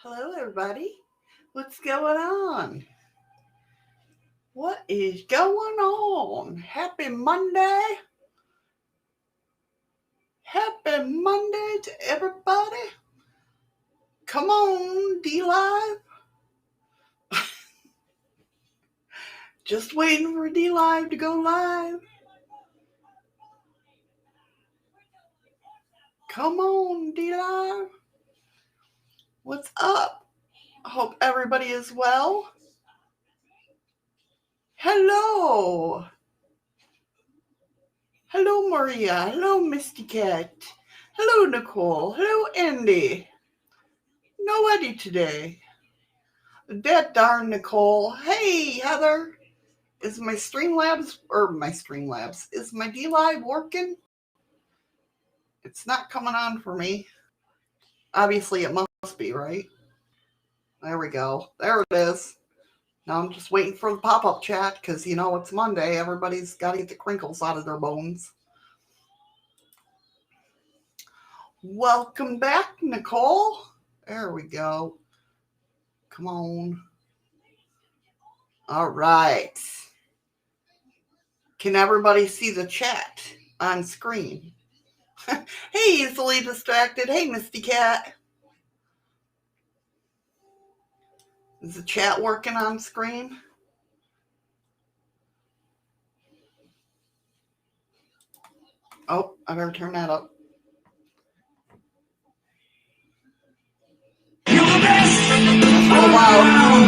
Hello, everybody. What's going on? What is going on? Happy Monday. Happy Monday to everybody. Come on, D-Live. Just waiting for D-Live to go live. Come on, D-Live. What's up? I hope everybody is well. Hello. Hello, Maria. Hello, Misty Cat. Hello, Nicole. Hello, Andy. No Eddie today. That darn Nicole. Hey, Heather. Is my is my D-Live working? It's not coming on for me. Obviously, it must be, right? There we go. There it is. Now I'm just waiting for the pop-up chat because, it's Monday. Everybody's got to get the crinkles out of their bones. Welcome back, Nicole. There we go. Come on. All right. Can everybody see the chat on screen? Hey, easily distracted. Hey, Misty Cat. Is the chat working on screen? Oh, I better turn that up. Oh, wow.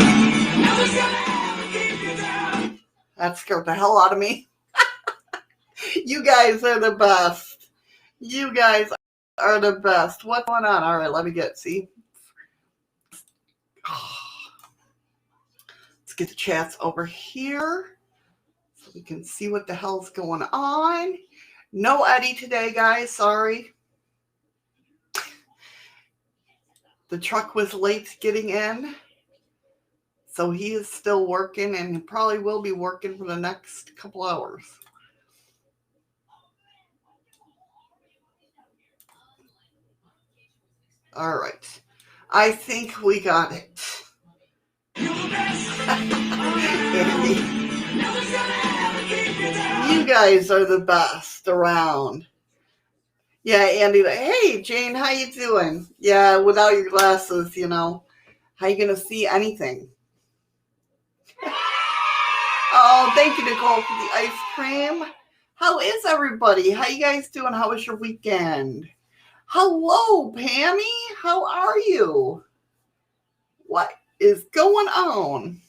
That scared the hell out of me. You guys are the best. You guys are the best. What's going on? All right, let me see. Let's get the chats over here so we can see what the hell's going on. No Eddie today, guys. Sorry. The truck was late getting in. So he is still working and probably will be working for the next couple hours. All right. I think we got it. Andy. You guys are the best around. Yeah, Andy. Hey, Jane, how you doing? Yeah, without your glasses, how you going to see anything? Oh, thank you, Nicole, for the ice cream. How is everybody? How you guys doing? How was your weekend? Hello, Pammy. How are you? What is going on?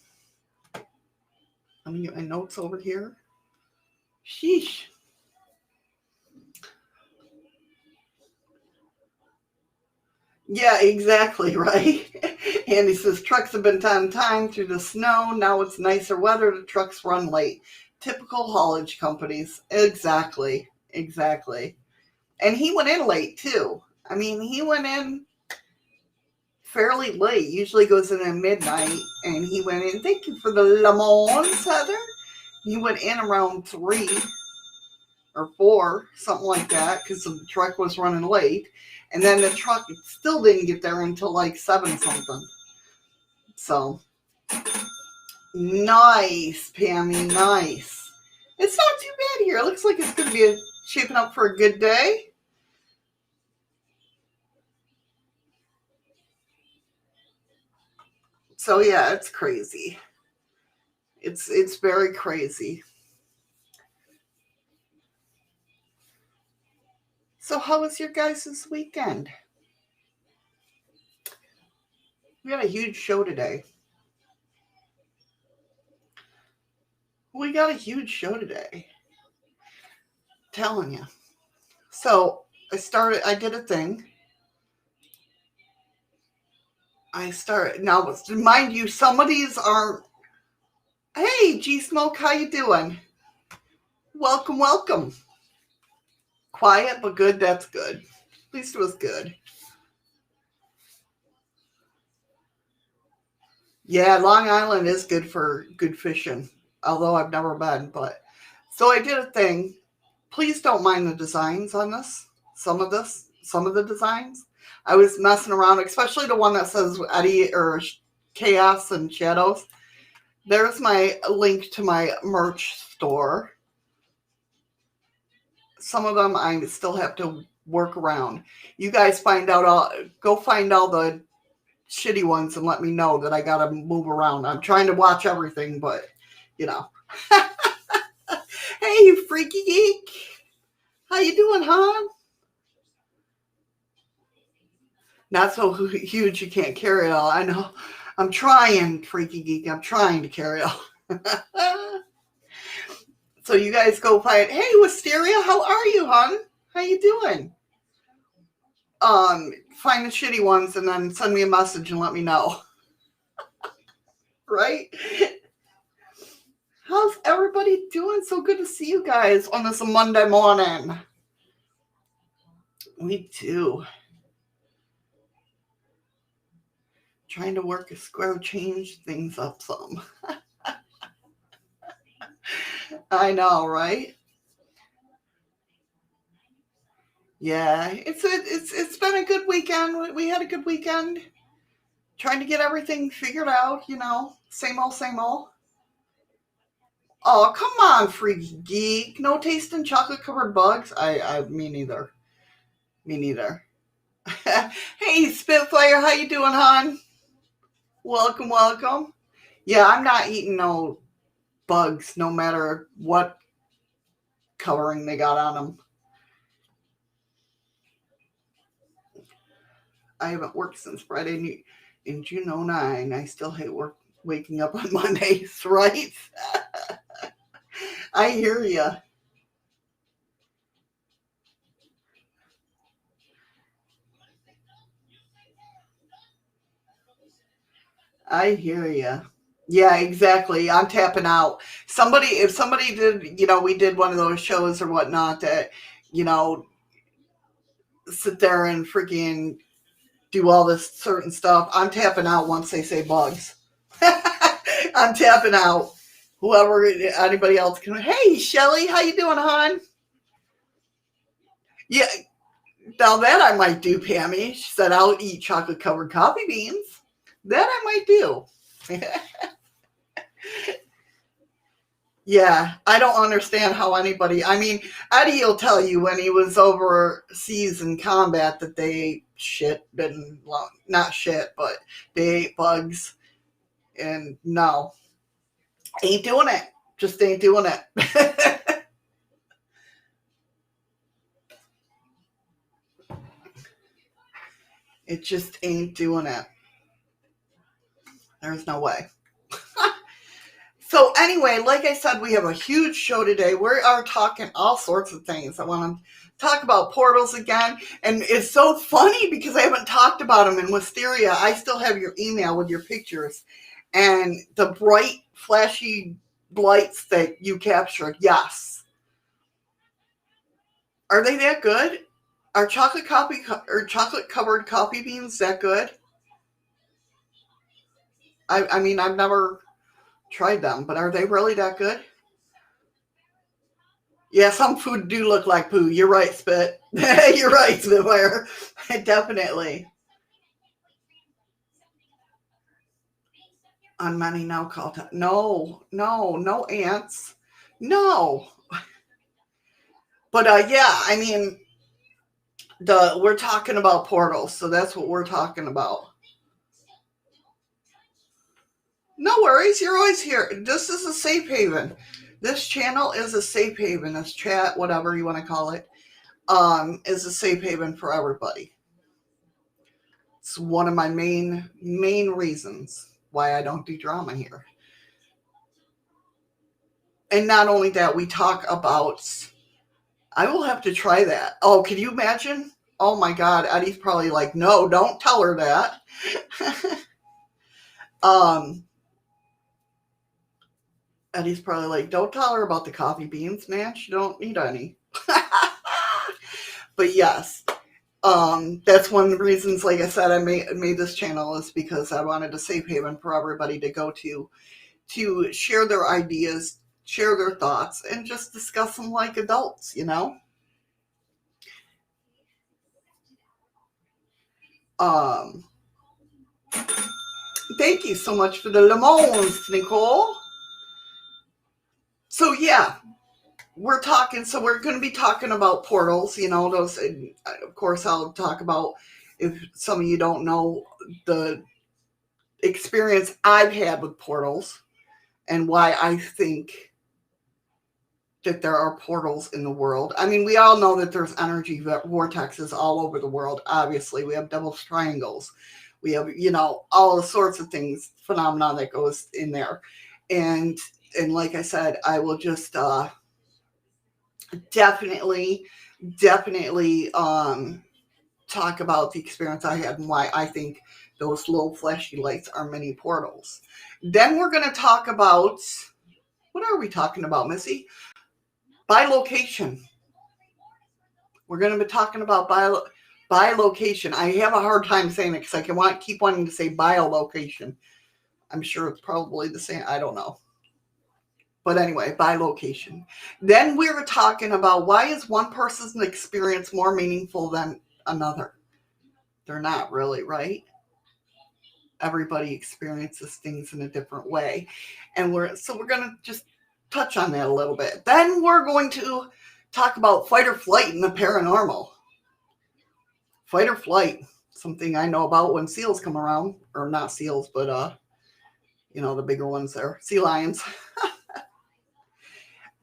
Let me get my notes over here. Sheesh. Yeah, exactly, right? Andy says trucks have been on time through the snow. Now it's nicer weather. The trucks run late. Typical haulage companies. Exactly. And he went in late, too. I mean, he went in fairly late. Usually goes in at midnight. And he went in. Thank you for the lemons, Heather. He went in around 3 or 4, something like that, because the truck was running late. And then the truck still didn't get there until like 7 something. So, nice, Pammy, nice. It's not too bad here. It looks like it's going to be shaping up for a good day. So, yeah, it's crazy. It's very crazy. So how was your guys' weekend? We got a huge show today. I'm telling you. So I did a thing. Now, mind you, some of these are, hey, G-Smoke, how you doing? Welcome. Quiet, but good, that's good. At least it was good. Yeah, Long Island is good for good fishing, although I've never been, but. So I did a thing. Please don't mind the designs on this. Some of the designs. I was messing around, especially the one that says Eddie or Chaos and Shadows. There's my link to my merch store. Some of them I still have to work around. You guys go find all the shitty ones and let me know that I gotta move around. I'm trying to watch everything, but you know. Hey, you freaky geek. How you doing, hon? Not so huge you can't carry it all. I know. I'm trying, freaky geek. I'm trying to carry it all. So you guys go find. Hey, Wisteria, how are you, hon? How you doing? Find the shitty ones and then send me a message and let me know. Right? How's everybody doing? So good to see you guys on this Monday morning. Me too. Trying to work a square, change things up some. I know, right? Yeah, it's been a good weekend. We had a good weekend. Trying to get everything figured out, Same old, same old. Oh, come on, freaky geek. No taste in chocolate covered bugs? Me neither. Me neither. Hey, Spitfire, how you doing, hon? Welcome, welcome. Yeah, I'm not eating no bugs, no matter what coloring they got on them. I haven't worked since Friday in June '09. I still hate waking up on Mondays, right? I hear you. I hear you. Yeah, exactly. I'm tapping out. If somebody did, we did one of those shows or whatnot that, you know, sit there and freaking do all this certain stuff. I'm tapping out once they say bugs. I'm tapping out. Whoever, anybody else can. Hey, Shelly, how you doing, hon? Yeah, now that I might do, Pammy. She said I'll eat chocolate covered coffee beans. That I might do. Yeah, I don't understand how anybody. I mean, Eddie will tell you when he was overseas in combat that they ate shit, well, not shit, but they ate bugs. And no, ain't doing it. Just ain't doing it. It just ain't doing it. There's no way. So anyway, like I said, we have a huge show today. We are talking all sorts of things. I want to talk about portals again. And it's so funny because I haven't talked about them in Wisteria. I still have your email with your pictures and the bright, flashy lights that you captured. Yes. Are they that good? Are chocolate covered coffee beans that good? I mean, I've never tried them, but are they really that good? Yeah, some food do look like poo. You're right, Spit. You're right, Spitfire. Definitely. On many now call time. No, no, no ants. No. But yeah, I mean, we're talking about portals, so that's what we're talking about. No worries, you're always here. This is a safe haven. This channel is a safe haven. This chat, whatever you want to call it, is a safe haven for everybody. It's one of my main reasons why I don't do drama here. And not only that, we talk about. I will have to try that. Oh, can you imagine? Oh my God, Eddie's probably like, no, don't tell her that. um, Eddie's probably like, don't tell her about the coffee beans, man. She don't need any. But yes, that's one of the reasons, like I said, I made this channel is because I wanted a safe haven for everybody to go to share their ideas, share their thoughts, and just discuss them like adults, Um, Thank you so much for the lemons, Nicole. So yeah, we're talking. So we're going to be talking about portals. You know, those. And of course, I'll talk about, if some of you don't know, the experience I've had with portals and why I think that there are portals in the world. I mean, we all know that there's energy vortexes all over the world. Obviously, we have devil's triangles. We have, all the sorts of things, phenomena that goes in there. And like I said, I will just definitely talk about the experience I had and why I think those little flashy lights are mini portals. Then we're going to talk about, what are we talking about, Missy? Bilocation. We're going to be talking about bilocation. I have a hard time saying it because I keep wanting to say biolocation. I'm sure it's probably the same. I don't know. But anyway, bilocation. Then we were talking about, why is one person's experience more meaningful than another? They're not really, right? Everybody experiences things in a different way. And we're going to just touch on that a little bit. Then we're going to talk about fight or flight in the paranormal. Fight or flight, something I know about when seals come around, or not seals, but the bigger ones there, sea lions.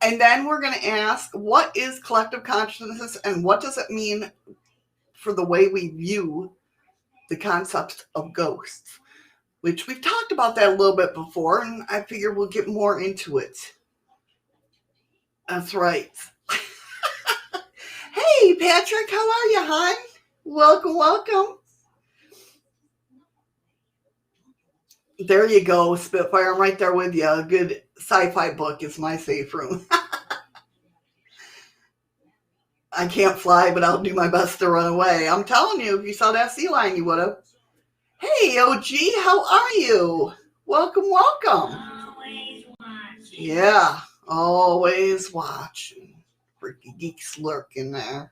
And then we're going to ask, what is collective consciousness and what does it mean for the way we view the concept of ghosts? Which we've talked about that a little bit before, and I figure we'll get more into it. That's right. Hey, Patrick, how are you, hon? Welcome. There you go, Spitfire. I'm right there with you. A good sci-fi book is my safe room. I can't fly, but I'll do my best to run away. I'm telling you, if you saw that sea lion, you would have. Hey, OG, how are you? Welcome. Always watching. Yeah, always watching. Freaky geeks lurking there.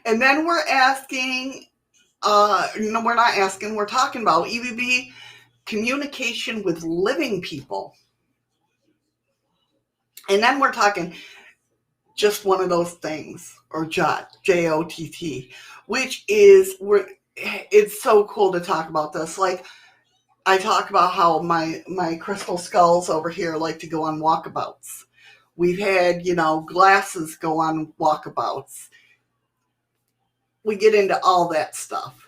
And then we're asking, we're not asking, we're talking about EVP communication with living people. And then we're talking just one of those things, or JOTT, JOTT, which is, it's so cool to talk about this. Like, I talk about how my crystal skulls over here like to go on walkabouts. We've had, glasses go on walkabouts. We get into all that stuff.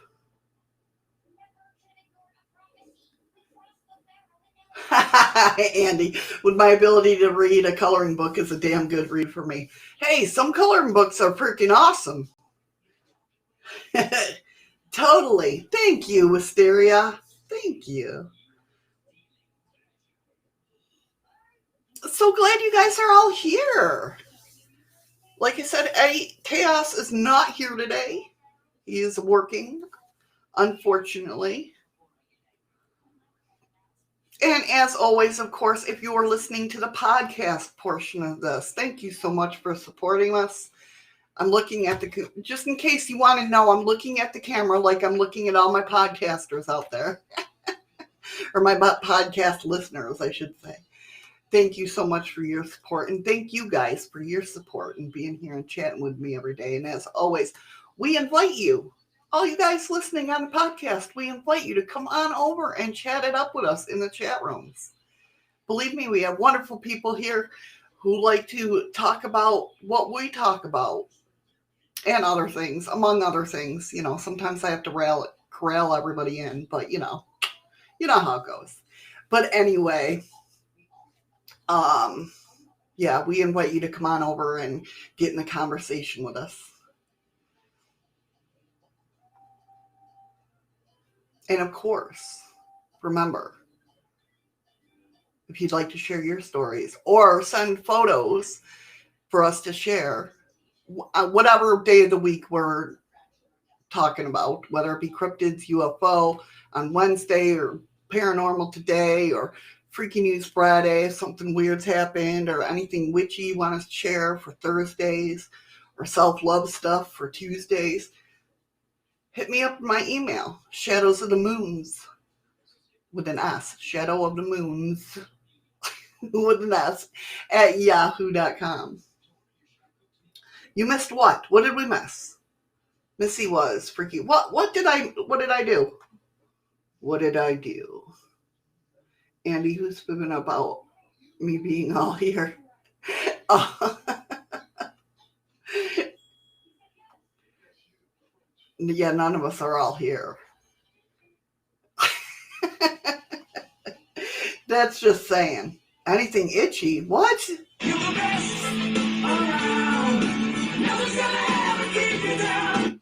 Andy, with my ability to read, a coloring book is a damn good read for me. Hey, some coloring books are freaking awesome. Totally. Thank you, Wisteria. Thank you. So glad you guys are all here. Like I said, Eddie Chaos is not here today. He is working, unfortunately. And as always, of course, if you are listening to the podcast portion of this, thank you so much for supporting us. I'm looking at just in case you want to know, I'm looking at the camera like I'm looking at all my podcasters out there. Or my podcast listeners, I should say. Thank you so much for your support. And thank you guys for your support and being here and chatting with me every day. And as always, we invite you, all you guys listening on the podcast, we invite you to come on over and chat it up with us in the chat rooms. Believe me, we have wonderful people here who like to talk about what we talk about and other things, among other things. Sometimes I have to corral everybody in, but you know how it goes. But anyway, yeah, we invite you to come on over and get in the conversation with us. And of course, remember, if you'd like to share your stories or send photos for us to share, whatever day of the week we're talking about, whether it be cryptids, UFO on Wednesday, or paranormal today, or Freaky News Friday, if something weird's happened, or anything witchy you want us to share for Thursdays, or self-love stuff for Tuesdays, hit me up in my email, Shadows of the Moons, with an S, Shadow of the Moons, with an S, at yahoo.com. You missed what? What did we miss? Missy was freaky. What did I do? What did I do? Andy, who's fibbing about me being all here? Yeah, none of us are all here. That's just saying. Anything itchy? What? You're the best around. Nothing's gonna ever keep you down.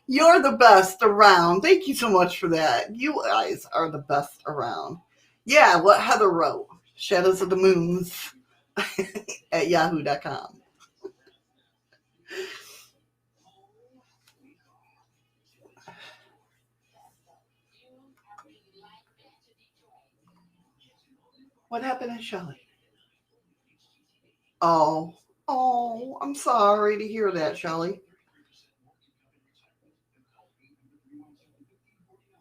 You're the best around. Thank you so much for that. You guys are the best around. Yeah, what Heather wrote. Shadows of the Moons at yahoo.com. What happened to Shelley? Oh, I'm sorry to hear that, Shelley.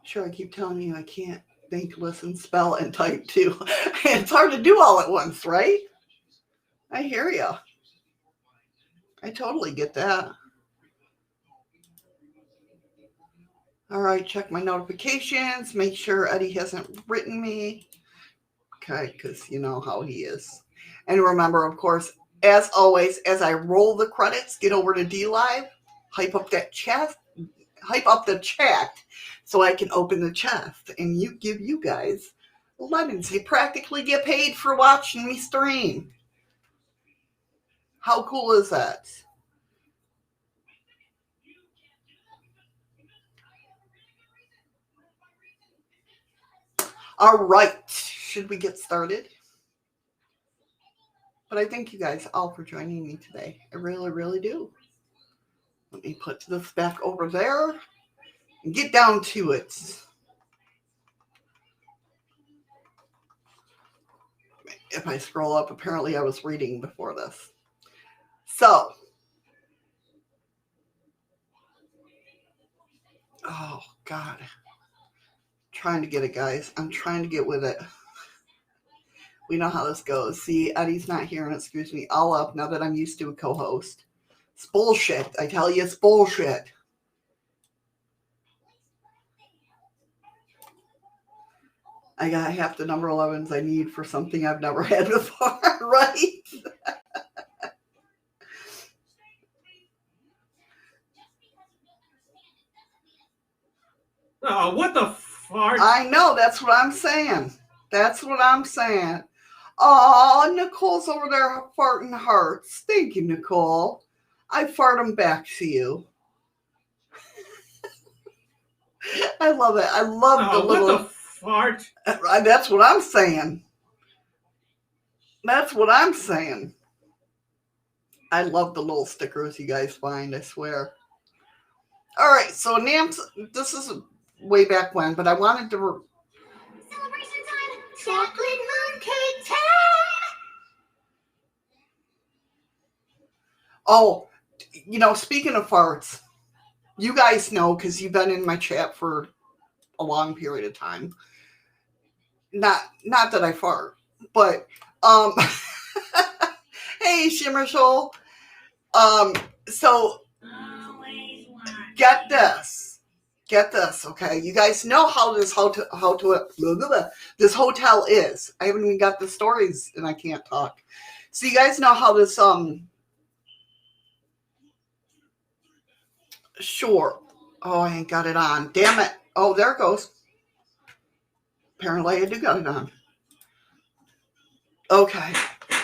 Sure, I keep telling you I can't think, listen, spell, and type too. It's hard to do all at once, right? I hear you. I totally get that. All right, check my notifications. Make sure Eddie hasn't written me. Okay, because you know how he is. And remember, of course, as always, as I roll the credits, get over to DLive, hype up the chat so I can open the chest and give you guys lemons. You practically get paid for watching me stream. How cool is that? All right, should we get started? But I thank you guys all for joining me today. I really, really do. Let me put this back over there and get down to it. If I scroll up, apparently I was reading before this. So, oh God, trying to get it, guys. I'm trying to get with it. We know how this goes. See, Eddie's not here, and it screws me all up now that I'm used to a co-host. It's bullshit. I tell you, it's bullshit. I got half the number 11s I need for something I've never had before, right? Oh, what the fart? I know, that's what I'm saying. That's what I'm saying. Oh, Nicole's over there farting hearts. Thank you, Nicole. I fart them back to you. I love it. I love the little... What the fart? That's what I'm saying. That's what I'm saying. I love the little stickers you guys find, I swear. All right, so Nance, this is way back when, but I wanted to... Celebration time! Chocolate mooncake time! Oh, you know, speaking of farts, you guys know, because you've been in my chat for a long period of time. Not that I fart, but hey, Shimmer Soul. So get this, okay? You guys know how this this hotel is. I haven't even got the stories, and I can't talk. So you guys know how this Sure. Oh, I ain't got it on. Damn it. Oh, there it goes. Apparently I do got it on. Okay.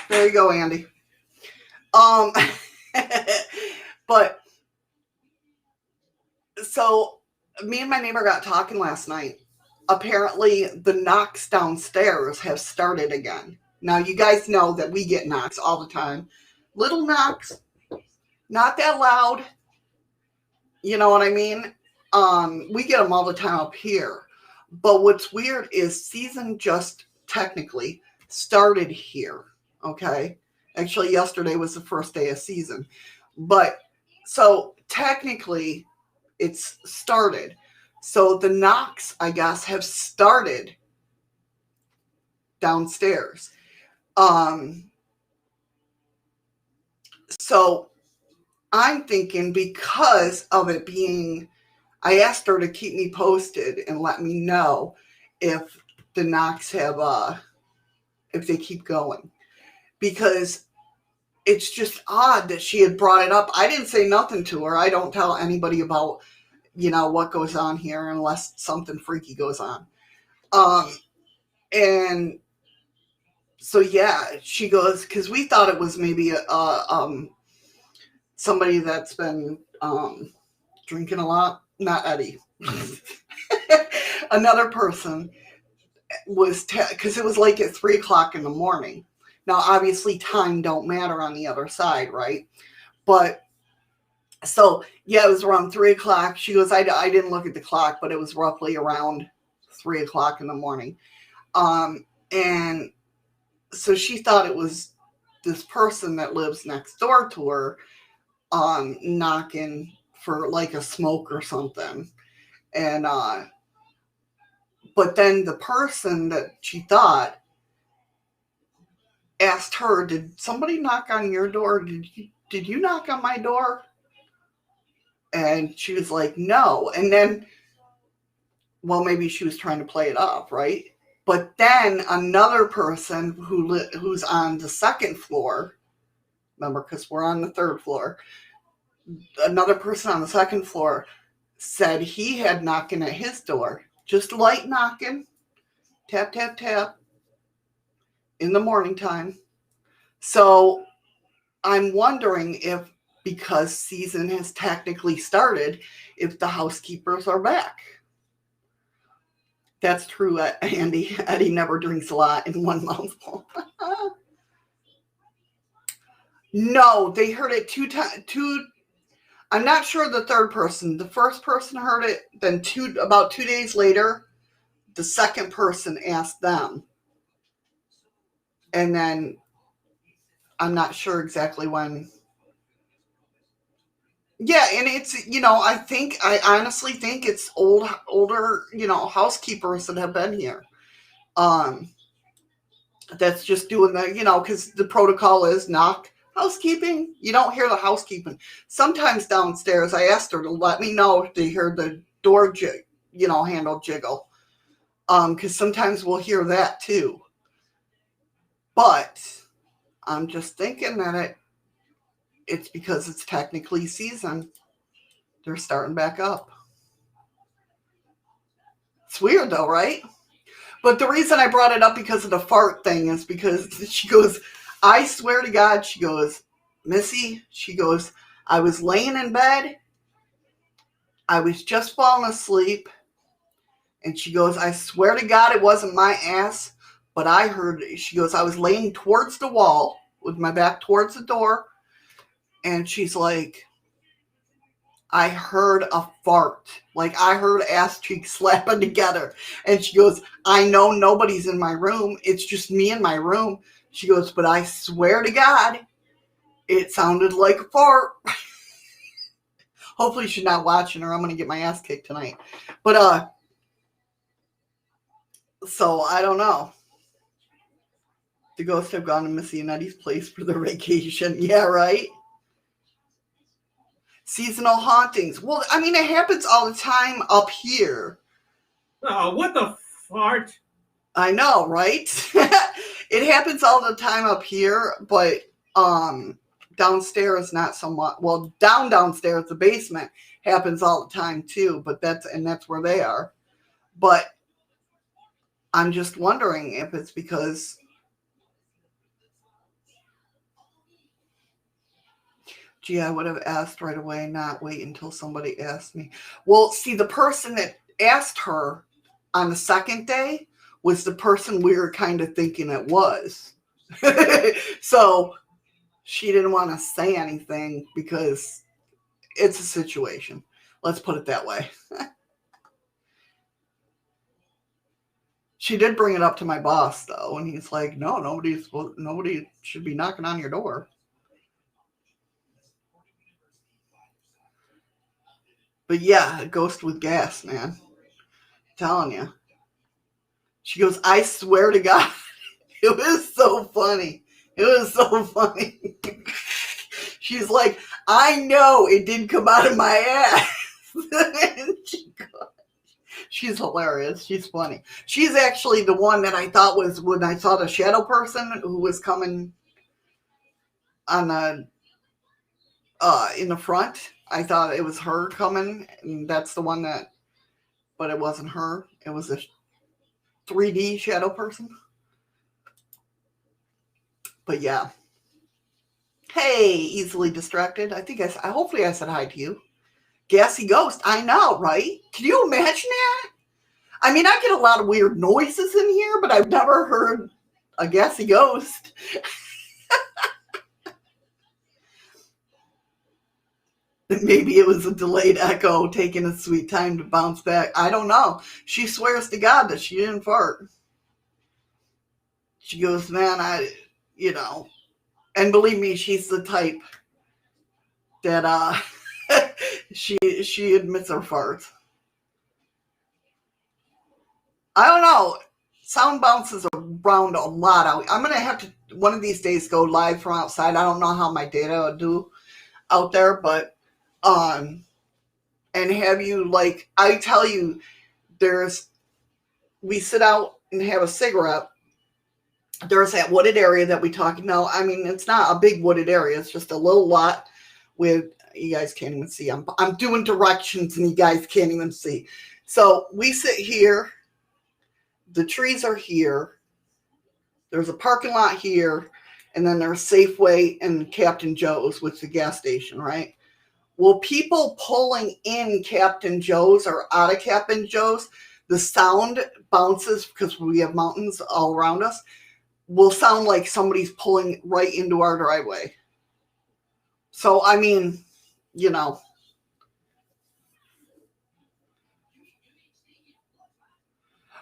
There you go, Andy. But so me and my neighbor got talking last night. Apparently the knocks downstairs have started again. Now you guys know that we get knocks all the time. Little knocks, not that loud. You know what I mean? We get them all the time up here. But what's weird is season just technically started here, okay? Actually, yesterday was the first day of season. But so technically, it's started. So the knocks, I guess, have started downstairs. So I'm thinking because of it being, I asked her to keep me posted and let me know if the knocks have, if they keep going. Because it's just odd that she had brought it up. I didn't say nothing to her. I don't tell anybody about, what goes on here unless something freaky goes on. And so, yeah, she goes, because we thought it was maybe somebody that's been drinking a lot. Not Eddie. Another person was, because it was like at 3 o'clock in the morning. Now, obviously, time don't matter on the other side, right? But so, yeah, it was around 3 o'clock. She goes, I didn't look at the clock, but it was roughly around 3 o'clock in the morning. And so she thought it was this person that lives next door to her knocking for like a smoke or something. And, but then the person that she thought asked her, did somebody knock on your door? Did you knock on my door? And she was like, no. And then, well, maybe she was trying to play it off, right? But then another person who's on the second floor, remember, because we're on the third floor, another person on the second floor said he had knocking at his door, just light knocking, tap, tap, tap, in the morning time. So I'm wondering if, because season has technically started, if the housekeepers are back. That's true, Andy. Eddie never drinks a lot in one mouthful. No, they heard it two. I'm not sure the third person. The first person heard it, then about 2 days later, the second person asked them. And then I'm not sure exactly when. Yeah, and it's, I honestly think it's older, housekeepers that have been here. That's just doing the, because the protocol is knock, housekeeping. You don't hear the housekeeping. Sometimes downstairs, I asked her to let me know if they hear the door, handle jiggle. Because sometimes we'll hear that too. But I'm just thinking that it's because it's technically season. They're starting back up. It's weird though, right? But the reason I brought it up because of the fart thing is because she goes, I swear to God, she goes, Missy, she goes, I was laying in bed. I was just falling asleep. And she goes, I swear to God, it wasn't my ass, but I heard, she goes, I was laying towards the wall with my back towards the door. And she's like, I heard a fart. Like I heard ass cheeks slapping together. And she goes, I know nobody's in my room. It's just me in my room. She goes, but I swear to God, it sounded like a fart. Hopefully she's not watching or I'm going to get my ass kicked tonight. But, so I don't know. The ghosts have gone to Missy and Eddie's place for their vacation. Yeah, right? Seasonal hauntings. Well, I mean, it happens all the time up here. Oh, what the fart? I know, right? It happens all the time up here, but downstairs not so much. Well, downstairs, the basement happens all the time too, but that's where they are. But I'm just wondering if it's because, gee, I would have asked right away, not wait until somebody asked me. Well, see, the person that asked her on the second day was the person we were kind of thinking it was. So she didn't want to say anything because it's a situation. Let's put it that way. She did bring it up to my boss though, and he's like, "No, nobody should be knocking on your door." But yeah, a ghost with gas, man. I'm telling you. She goes, "I swear to God." It was so funny. It was so funny. She's like, "I know it didn't come out of my ass." She's hilarious. She's funny. She's actually the one that I thought was when I saw the shadow person who was coming on the in the front. I thought it was her coming, and that's the one that, but it wasn't her. It was a 3D shadow person. But yeah. Hey, easily distracted. Hopefully I said hi to you. Gassy ghost. I know, right? Can you imagine that? I mean, I get a lot of weird noises in here, but I've never heard a gassy ghost. Maybe it was a delayed echo taking a sweet time to bounce back. I don't know. She swears to God that she didn't fart. She goes, "Man, and believe me, she's the type that she admits her farts. I don't know. Sound bounces around a lot out. I'm gonna have to one of these days go live from outside. I don't know how my data will do out there, but and have you like I tell you, we sit out and have a cigarette. There's that wooded area that we talked about. I mean, it's not a big wooded area. It's just a little lot with, you guys can't even see. I'm doing directions and you guys can't even see. So we sit here. The trees are here. There's a parking lot here. And then there's Safeway and Captain Joe's, which is the gas station, right? Well, people pulling in Captain Joe's or out of Captain Joe's, the sound bounces because we have mountains all around us, will sound like somebody's pulling right into our driveway. So, I mean, you know.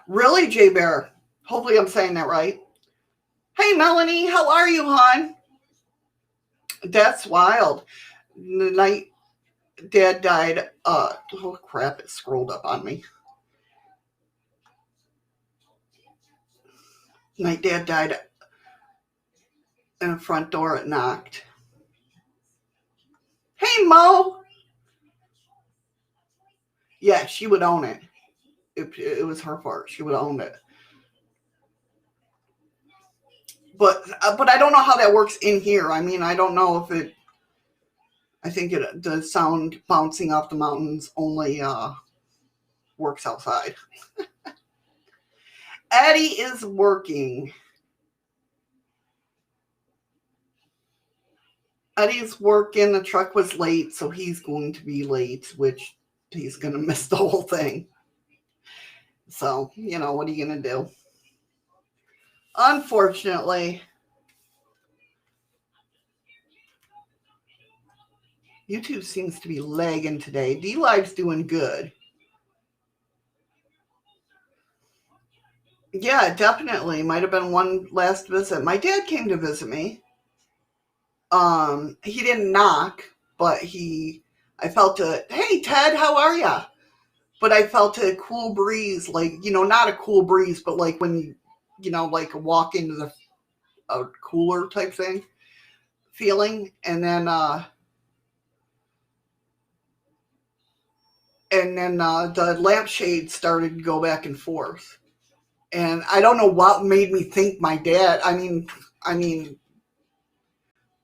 Really, J Bear? Hopefully I'm saying that right. Hey, Melanie, how are you, hon? That's wild. The night Dad died, oh crap, it scrolled up on me. Night Dad died in the front door, it knocked. Hey, Mo! Yeah, she would own it. It was her fault. She would have owned it. But I don't know how that works in here. I mean, I don't know if it. I think the sound bouncing off the mountains only works outside. Eddie is working. Eddie's working. The truck was late, so he's going to be late, which he's going to miss the whole thing. So, what are you going to do? Unfortunately, YouTube seems to be lagging today. D-Live's doing good. Yeah, definitely. Might have been one last visit. My dad came to visit me. He didn't knock, but I felt hey, Ted, how are ya? But I felt a cool breeze, like, not a cool breeze, but like when like walk into a cooler type thing feeling. And then the lampshade started to go back and forth. And I don't know what made me think my dad, I mean,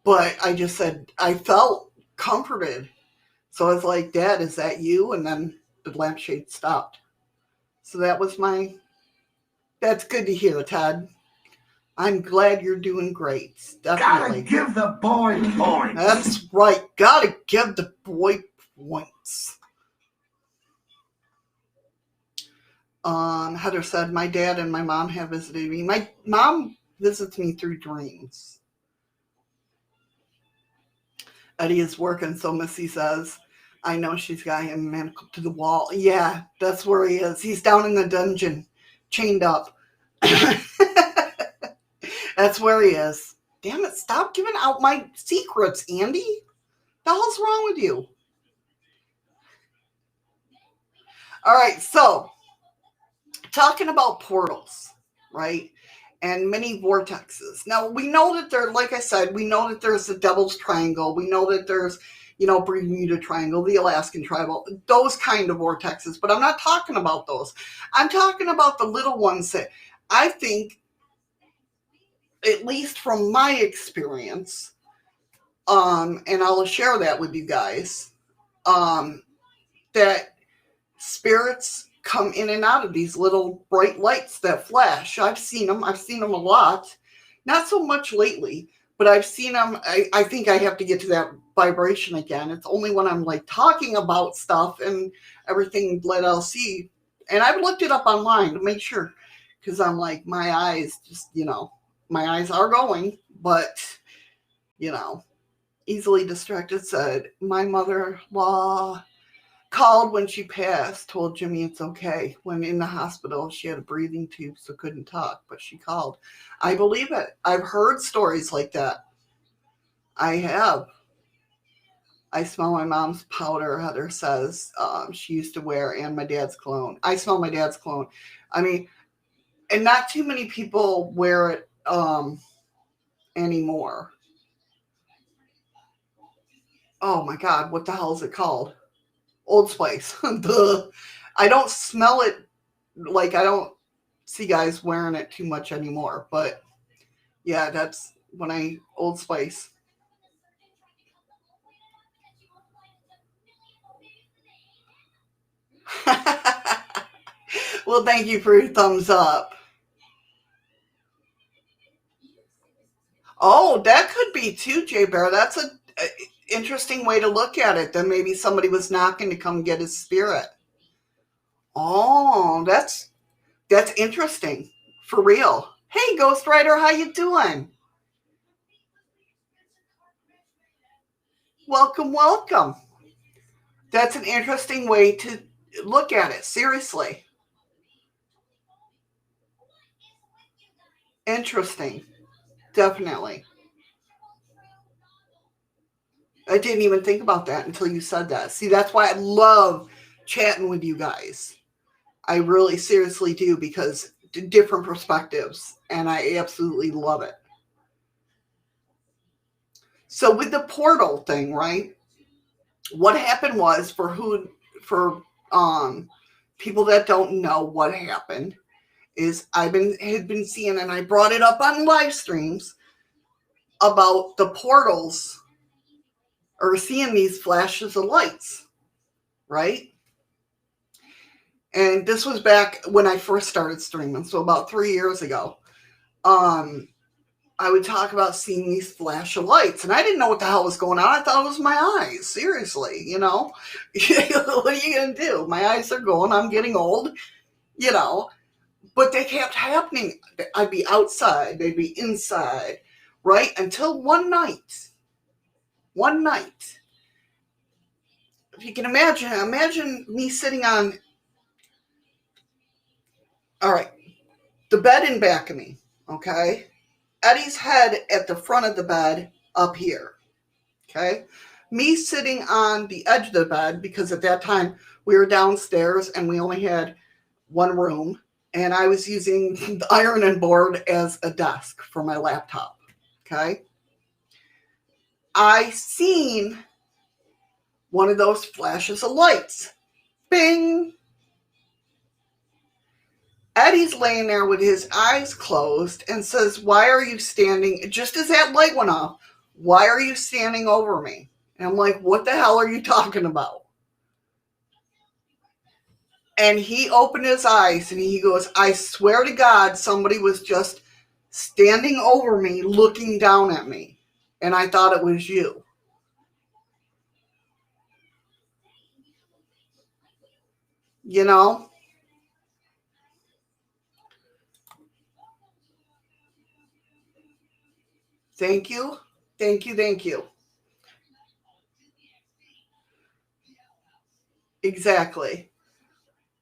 but I just said, I felt comforted. So I was like, Dad, is that you? And then the lampshade stopped. So that's good to hear, Ted. I'm glad you're doing great. Definitely. Gotta give the boy points. That's right. Gotta give the boy points. Heather said, my dad and my mom have visited me. My mom visits me through dreams. Eddie is working, so Missy says, I know she's got him manacled to the wall. Yeah, that's where he is. He's down in the dungeon, chained up. That's where he is. Damn it, stop giving out my secrets, Andy. The hell's wrong with you? All right, so talking about portals, right? And many vortexes. Now, we know that there, like I said, we know that there's the Devil's Triangle. We know that there's, Bermuda Triangle, the Alaskan Triangle, those kind of vortexes. But I'm not talking about those. I'm talking about the little ones that I think, at least from my experience, and I'll share that with you guys, that spirits come in and out of these little bright lights that flash. I've seen them. I've seen them a lot. Not so much lately, but I've seen them. I think I have to get to that vibration again. It's only when I'm like talking about stuff and everything let LC. And I've looked it up online to make sure, because I'm like, my eyes just, my eyes are going, but, easily distracted, said, my mother-in-law called when she passed, told Jimmy it's okay. When in the hospital, she had a breathing tube, so couldn't talk, but she called. I believe it. I've heard stories like that. I have. I smell my mom's powder, Heather says. She used to wear, and my dad's cologne. I smell my dad's cologne. I mean, and not too many people wear it anymore. Oh my God, what the hell is it called? Old Spice. I don't smell it, like I don't see guys wearing it too much anymore. But yeah, that's when Old Spice. Well, thank you for your thumbs up. Oh, that could be too, Jay Bear. That's a interesting way to look at it. Then maybe somebody was knocking to come get his spirit. Oh, that's interesting. For real. Hey, Ghost Rider, how you doing? Welcome, welcome. That's an interesting way to look at it. Seriously. Interesting. Definitely. I didn't even think about that until you said that. See, that's why I love chatting with you guys. I really seriously do, because different perspectives, and I absolutely love it. So with the portal thing, right? What happened was, for people that don't know what happened, is had been seeing, and I brought it up on live streams about the portals, or seeing these flashes of lights, right? And this was back when I first started streaming, so about 3 years ago. I would talk about seeing these flash of lights, and I didn't know what the hell was going on. I thought it was my eyes. Seriously, what are you gonna do? My eyes are going. I'm getting old, you know. But they kept happening. I'd be outside, they'd be inside, right? Until one night. If you can imagine me sitting on, all right, the bed in back of me, okay? Eddie's head at the front of the bed up here, okay? Me sitting on the edge of the bed, because at that time we were downstairs and we only had one room, and I was using the ironing board as a desk for my laptop, okay? I seen one of those flashes of lights. Bing! Eddie's laying there with his eyes closed and says, why are you standing, just as that light went off, why are you standing over me? And I'm like, what the hell are you talking about? And he opened his eyes and he goes, I swear to God, somebody was just standing over me, looking down at me. And I thought it was you. You know? Thank you. Thank you. Thank you. Exactly.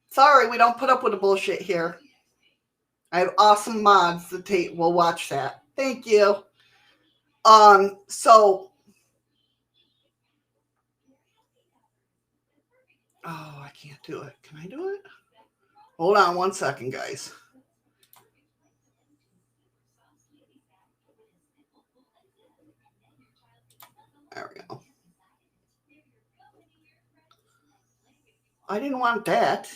Sorry, we don't put up with the bullshit here. I have awesome mods that will watch that. Thank you. So, oh, I can't do it. Can I do it? Hold on 1 second, guys. There we go. I didn't want that.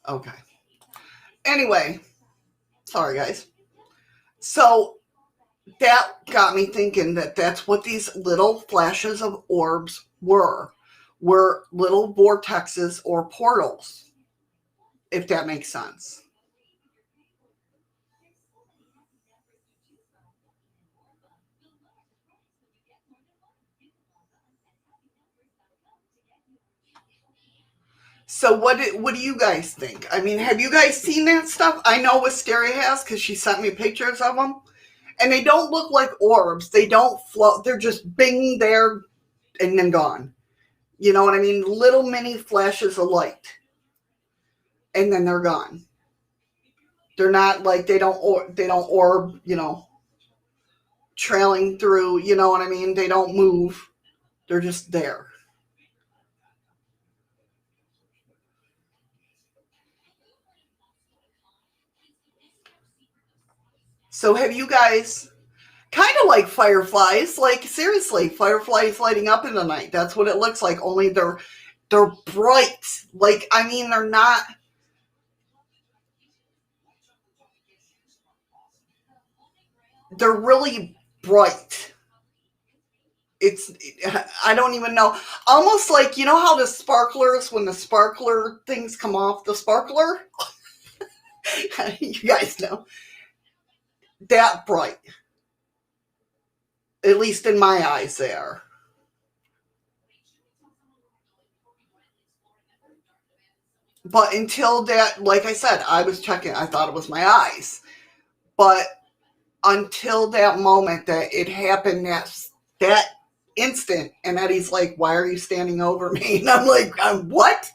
Okay. Anyway, sorry, guys. So, that got me thinking that that's what these little flashes of orbs were little vortexes or portals, if that makes sense. So what do you guys think? I mean, have you guys seen that stuff? I know Wisteria has because she sent me pictures of them, and they don't look like orbs. They don't float. They're just bing there and then gone. You know what I mean? Little mini flashes of light, and then they're gone. They're not like they don't orb. Trailing through. You know what I mean? They don't move. They're just there. So have you guys kind of like fireflies? Like seriously, fireflies lighting up in the night. That's what it looks like. Only they're bright. Like I mean, they're not. They're really bright. It's I don't even know. Almost like you know how the sparklers when the sparkler things come off the sparkler. You guys know that bright. At least in my eyes, they are. But until that, like I said, I was checking. I thought it was my eyes. But until that moment that it happened, that instant, and Eddie's like, "Why are you standing over me?" And I'm like, "What?"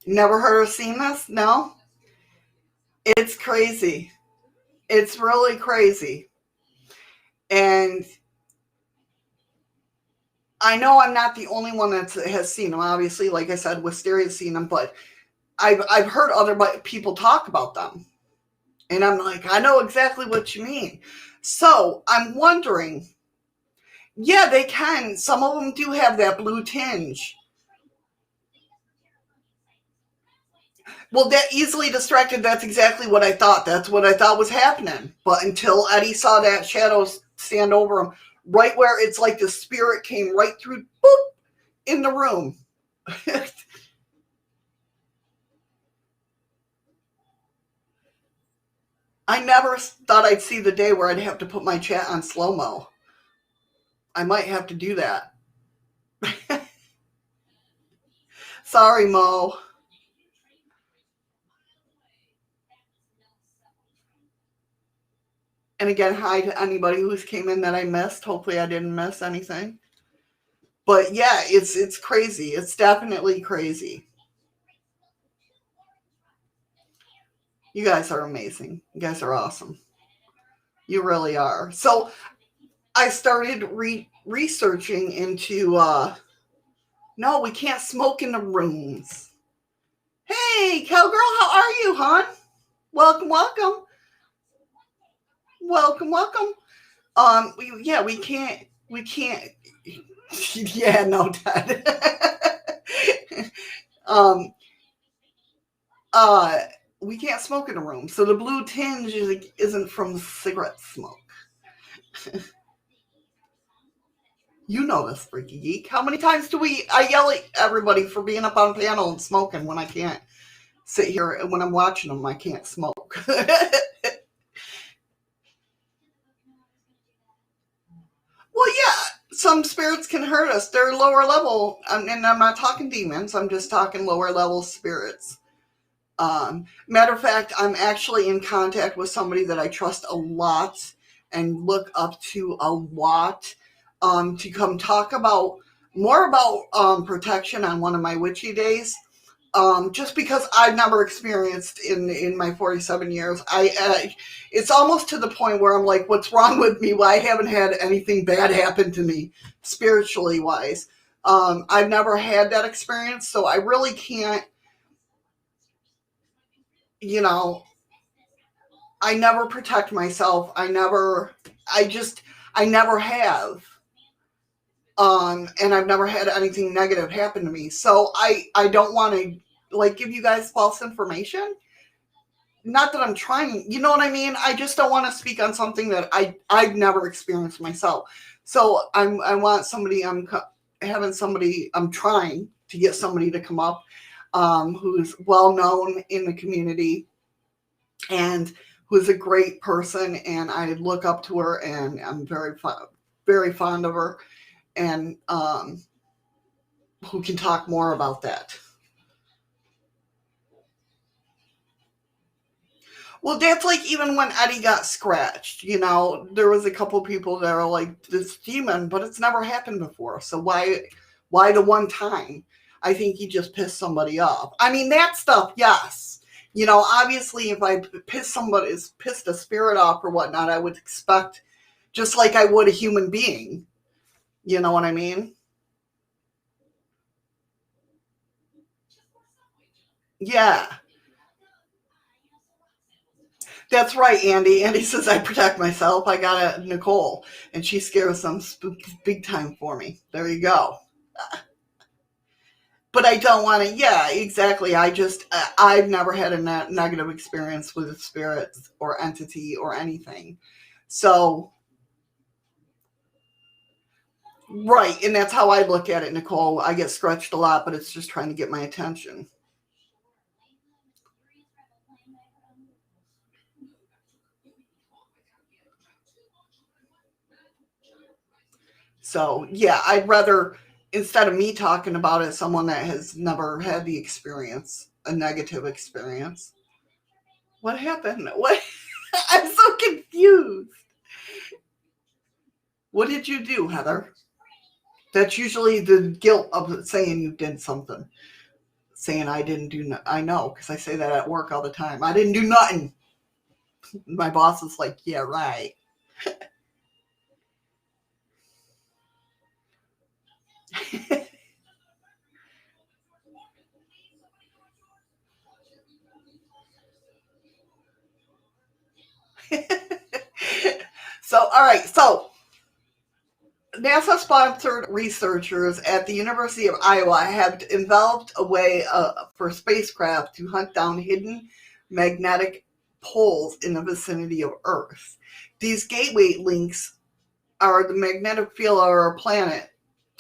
Never heard or seen this? No, it's crazy. It's really crazy, and I know I'm not the only one that has seen them. Obviously, like I said, Wisteria's seen them, but I've heard other people talk about them, and I'm like, I know exactly what you mean. So I'm wondering, yeah, they can. Some of them do have that blue tinge. Well, that easily distracted, that's exactly what I thought. That's what I thought was happening. But until Eddie saw that shadow stand over him, right where it's like the spirit came right through, boop, in the room. I never thought I'd see the day where I'd have to put my chat on slow mo. I might have to do that. Sorry, Mo. And again, hi to anybody who's came in that I missed. Hopefully, I didn't miss anything. But yeah, it's crazy. It's definitely crazy. You guys are amazing. You guys are awesome. You really are. So I started researching into. No, we can't smoke in the rooms. Hey, cowgirl, how are you, hon? Welcome, welcome, welcome, welcome. We can't. Yeah, no, Dad. um, uh, we can't smoke in a room. So the blue tinge isn't from cigarette smoke. You know this, freaky geek. How many times do I yell at everybody for being up on panel and smoking when I can't sit here and when I'm watching them, I can't smoke. Well, yeah, some spirits can hurt us. They're lower level, and I'm not talking demons. I'm just talking lower level spirits. Matter of fact, I'm actually in contact with somebody that I trust a lot and look up to a lot to come talk about more about protection on one of my witchy days. Just because I've never experienced in my 47 years, it's almost to the point where I'm like, what's wrong with me? Why I haven't had anything bad happen to me, spiritually wise. I've never had that experience, so I really can't, you know, I never protect myself. I never have. And I've never had anything negative happen to me. So I don't want to like give you guys false information. Not that I'm trying, you know what I mean? I just don't want to speak on something that I've never experienced myself. So I want somebody, having somebody, I'm trying to get somebody to come up who's well known in the community and who's a great person, and I look up to her, and I'm very fond of her, and who can talk more about that. Well, that's like even when Eddie got scratched, there was a couple people that are like this demon, but it's never happened before. So why the one time? I think he just pissed somebody off. I mean, that stuff, yes. Obviously, if I pissed a spirit off or whatnot, I would expect just like I would a human being. You know what I mean? Yeah. That's right, Andy. Andy says I protect myself. I got a Nicole, and she scares them big time for me. There you go. But I don't want to. Yeah, exactly. I've never had a negative experience with a spirit or entity or anything. So, right, and that's how I look at it, Nicole. I get scratched a lot, but it's just trying to get my attention. So, yeah, I'd rather, instead of me talking about it, someone that has never had the experience, a negative experience. What happened? What? I'm so confused. What did you do, Heather? That's usually the guilt of saying you did something. Saying I didn't do, I know, because I say that at work all the time. I didn't do nothing. My boss is like, yeah, right. So, all right. So, NASA sponsored researchers at the University of Iowa have developed a way for spacecraft to hunt down hidden magnetic poles in the vicinity of Earth. These gateway links are the magnetic field of our planet.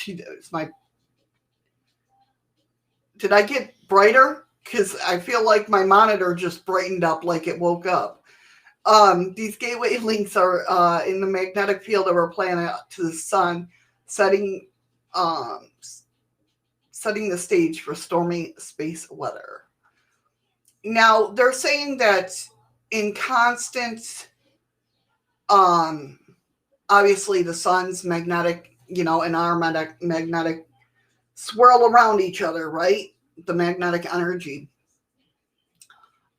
Did I get brighter? Because I feel like my monitor just brightened up like it woke up. These gateway links are in the magnetic field of our planet to the sun, setting um, setting the stage for stormy space weather. Now they're saying that in constant, um, obviously the sun's magnetic, and our magnetic swirl around each other, right? The magnetic energy.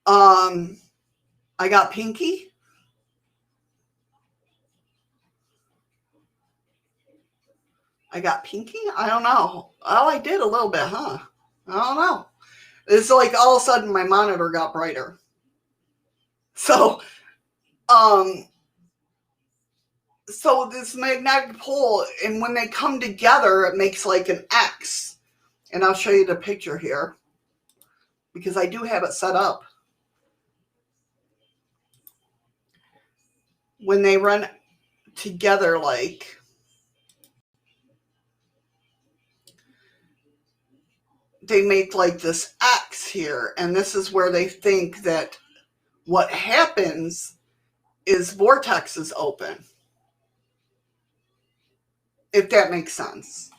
Um, I got Pinky. I got Pinky. I don't know. Oh, I did a little bit, huh? I don't know. It's like all of a sudden my monitor got brighter. So, um, so this magnetic pole, and when they come together, it makes like an X. And I'll show you the picture here because I do have it set up. When they run together, like they make like this X here, and this is where they think that what happens is vortexes open, if that makes sense.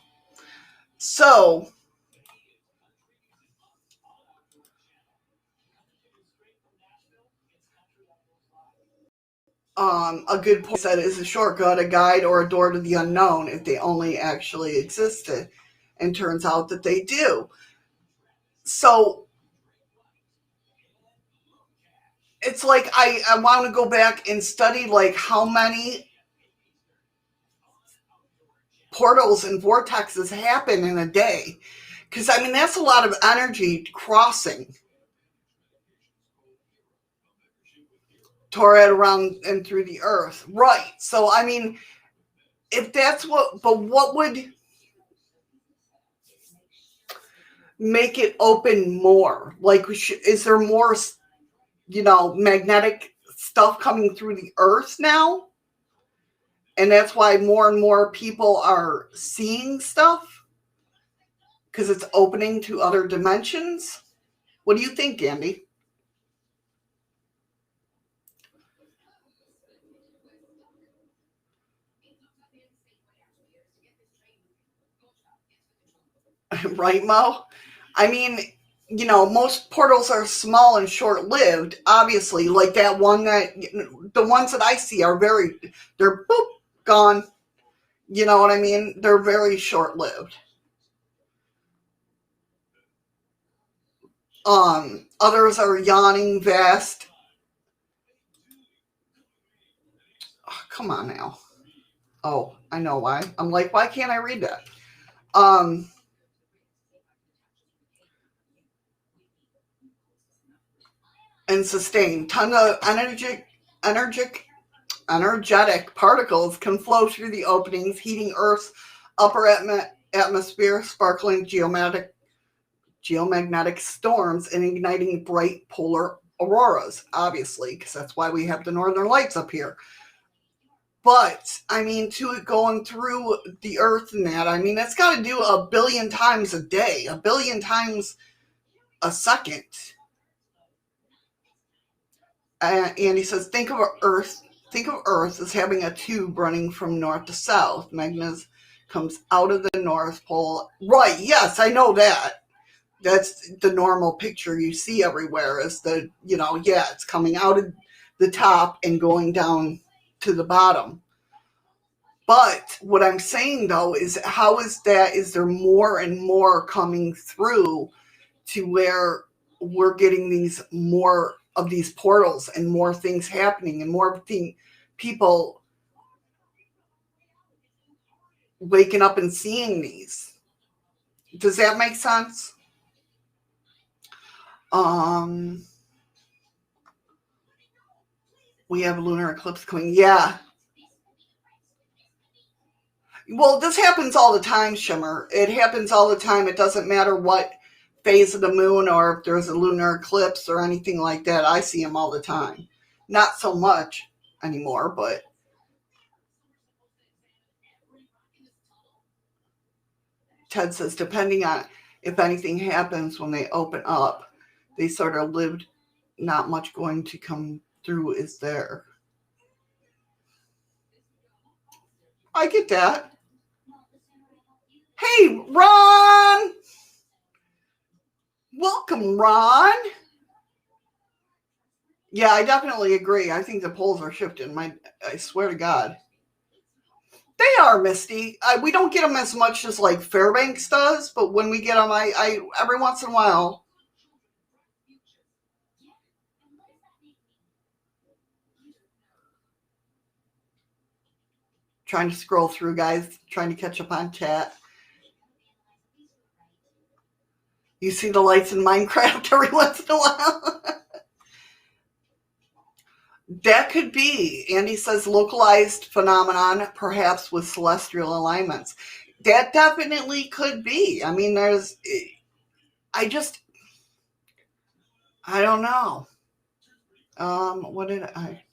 So, A good point said is a shortcut, a guide, or a door to the unknown if they only actually existed. And turns out that they do. So it's like I want to go back and study like how many portals and vortexes happen in a day. Because I mean that's a lot of energy crossing toward around and through the earth. Right. So I mean if that's what would make it open more? Like is there more magnetic stuff coming through the earth now? And that's why more and more people are seeing stuff because it's opening to other dimensions. What do you think, Andy? Right, Mo? I mean, most portals are small and short lived, obviously. Like that one the ones that I see are they're boop, gone. You know what I mean? They're very short lived. Others are yawning, vast. Oh, come on now. Oh, I know why. I'm like, why can't I read that? And sustain. Ton of energetic particles can flow through the openings, heating Earth's upper atmosphere, sparkling geomagnetic storms, and igniting bright polar auroras, obviously, because that's why we have the northern lights up here. But, I mean, to it going through the Earth and that, I mean, it's got to do 1 billion times a day, 1 billion times a second. And he says, think of Earth as having a tube running from north to south. Magnus comes out of the North Pole. Right, yes, I know that. That's the normal picture you see everywhere is it's coming out of the top and going down to the bottom. But what I'm saying though is how is there more and more coming through to where we're getting these more of these portals and more things happening and more people waking up and seeing these. Does that make sense? We have a lunar eclipse coming. Yeah. Well, this happens all the time, Shimmer. It happens all the time. It doesn't matter what phase of the moon or if there's a lunar eclipse or anything like that. I see them all the time. Not so much anymore, but Ted says, depending on if anything happens when they open up, they sort of lived, not much going to come through is there. I get that. Hey, Ron! Welcome, Ron. Yeah, I definitely agree. I think the poles are shifting. I swear to God. They are, Misty. We don't get them as much as like Fairbanks does, but when we get them, I every once in a while. Trying to scroll through, guys. Trying to catch up on chat. You see the lights in Minecraft every once in a while. That could be. Andy says localized phenomenon, perhaps with celestial alignments. That definitely could be. I mean, I don't know. What did I?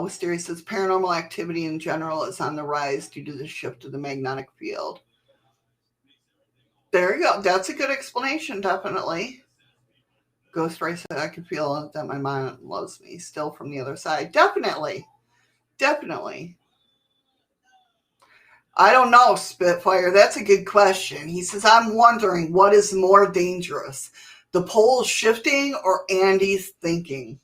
Wisteria says paranormal activity in general is on the rise due to the shift of the magnetic field. There you go. That's a good explanation, definitely. Ghost Ray said I can feel that my mind loves me still from the other side. Definitely. Definitely. I don't know, Spitfire. That's a good question. He says, I'm wondering what is more dangerous, the poles shifting or Andy's thinking?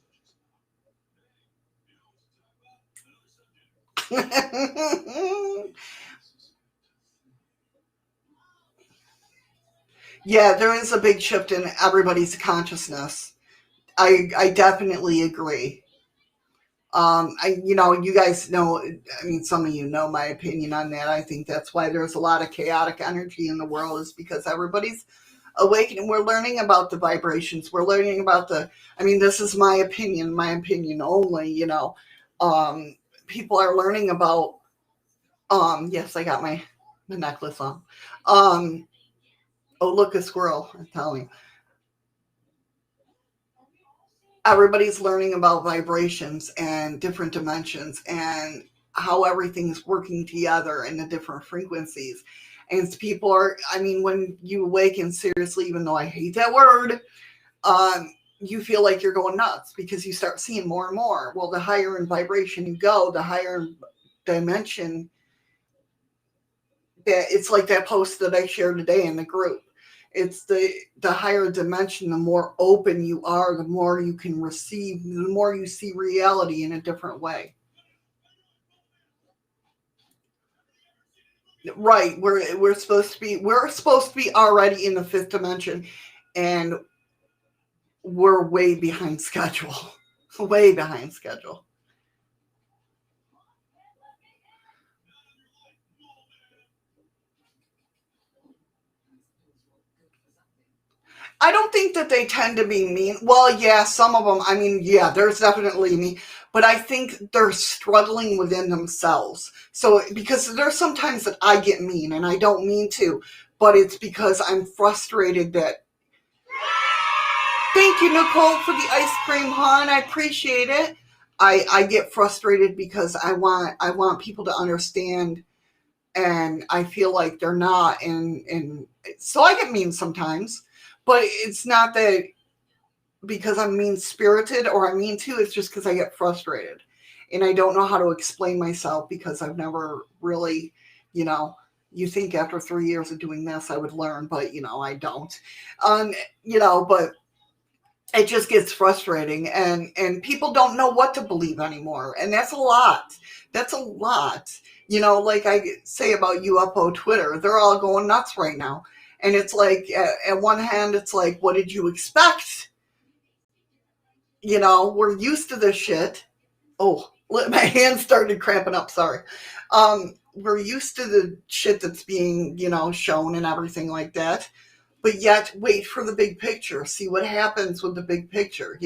Yeah, there is a big shift in everybody's consciousness. I definitely agree. You guys know, I mean, some of you know my opinion on that. I think that's why there's a lot of chaotic energy in the world, is because everybody's awakening. We're learning about the vibrations. We're learning about I mean, this is my opinion only, people are learning about, yes, I got my necklace on. Um, oh, look, a squirrel, I'm telling you. Everybody's learning about vibrations and different dimensions and how everything's working together in the different frequencies. And people are, I mean, when you awaken, seriously, even though I hate that word, you feel like you're going nuts because you start seeing more and more. Well, the higher in vibration you go, the higher dimension. That it's like that post that I shared today in the group. It's the higher dimension, the more open you are, the more you can receive, the more you see reality in a different way. Right, we're supposed to be already in the fifth dimension, and we're way behind schedule. Way behind schedule. I don't think that they tend to be mean. Well, yeah, some of them. I mean, yeah, there's definitely me, but I think they're struggling within themselves. So because there's sometimes that I get mean, and I don't mean to, but it's because I'm frustrated that. Thank you, Nicole, for the ice cream, hon. I appreciate it. I get frustrated because I want people to understand, and I feel like they're not, and so I get mean sometimes, but it's not that because I'm mean spirited or I mean to. It's just because I get frustrated and I don't know how to explain myself because I've never really, you know, you think after 3 years of doing this I would learn, but I don't. Um, but it just gets frustrating, and people don't know what to believe anymore, and that's a lot. That's a lot. Like I say about UFO Twitter, they're all going nuts right now. And it's like, at one hand, it's like, what did you expect? We're used to this shit. Oh, my hand started cramping up. Sorry. We're used to the shit that's being, shown and everything like that. But yet, wait for the big picture. See what happens with the big picture.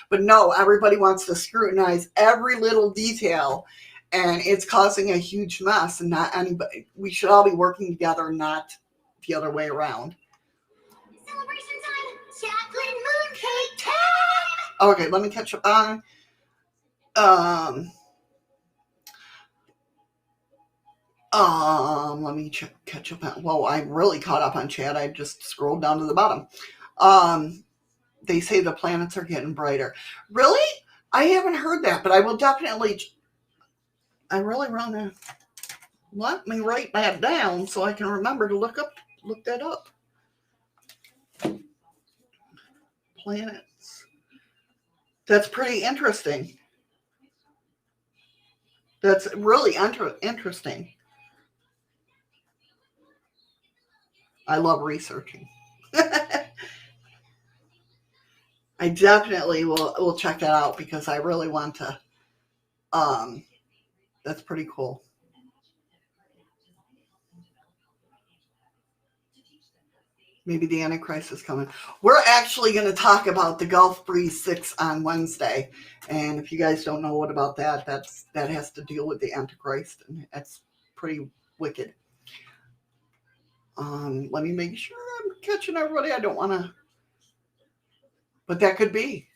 But no, everybody wants to scrutinize every little detail, and it's causing a huge mess. And not anybody. We should all be working together, not the other way around. Celebration time! Chocolate mooncake time! Okay, let me catch up on. Let me catch up on. Whoa, I'm really caught up on chat. I just scrolled down to the bottom. They say the planets are getting brighter. Really? I haven't heard that, but I will definitely. I really want to let me write that down so I can remember to look that up. Planets. That's pretty interesting. That's really interesting. I love researching. I definitely will check that out because I really want to. That's pretty cool. Maybe the Antichrist is coming. We're actually going to talk about the Gulf Breeze 6 on Wednesday. And if you guys don't know what about that, that has to deal with the Antichrist. And that's pretty wicked. Let me make sure I'm catching everybody. I don't want to. But that could be.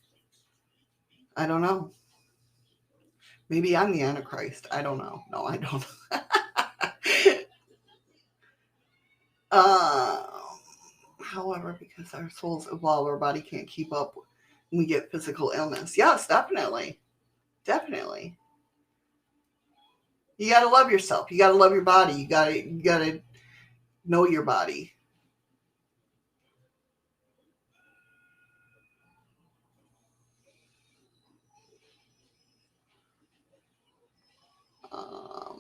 I don't know. Maybe I'm the Antichrist. I don't know. No, I don't. uh, However, because our souls evolve, our body can't keep up. We get physical illness. Yes, definitely. Definitely. You got to love yourself. You got to love your body. You got to know your body.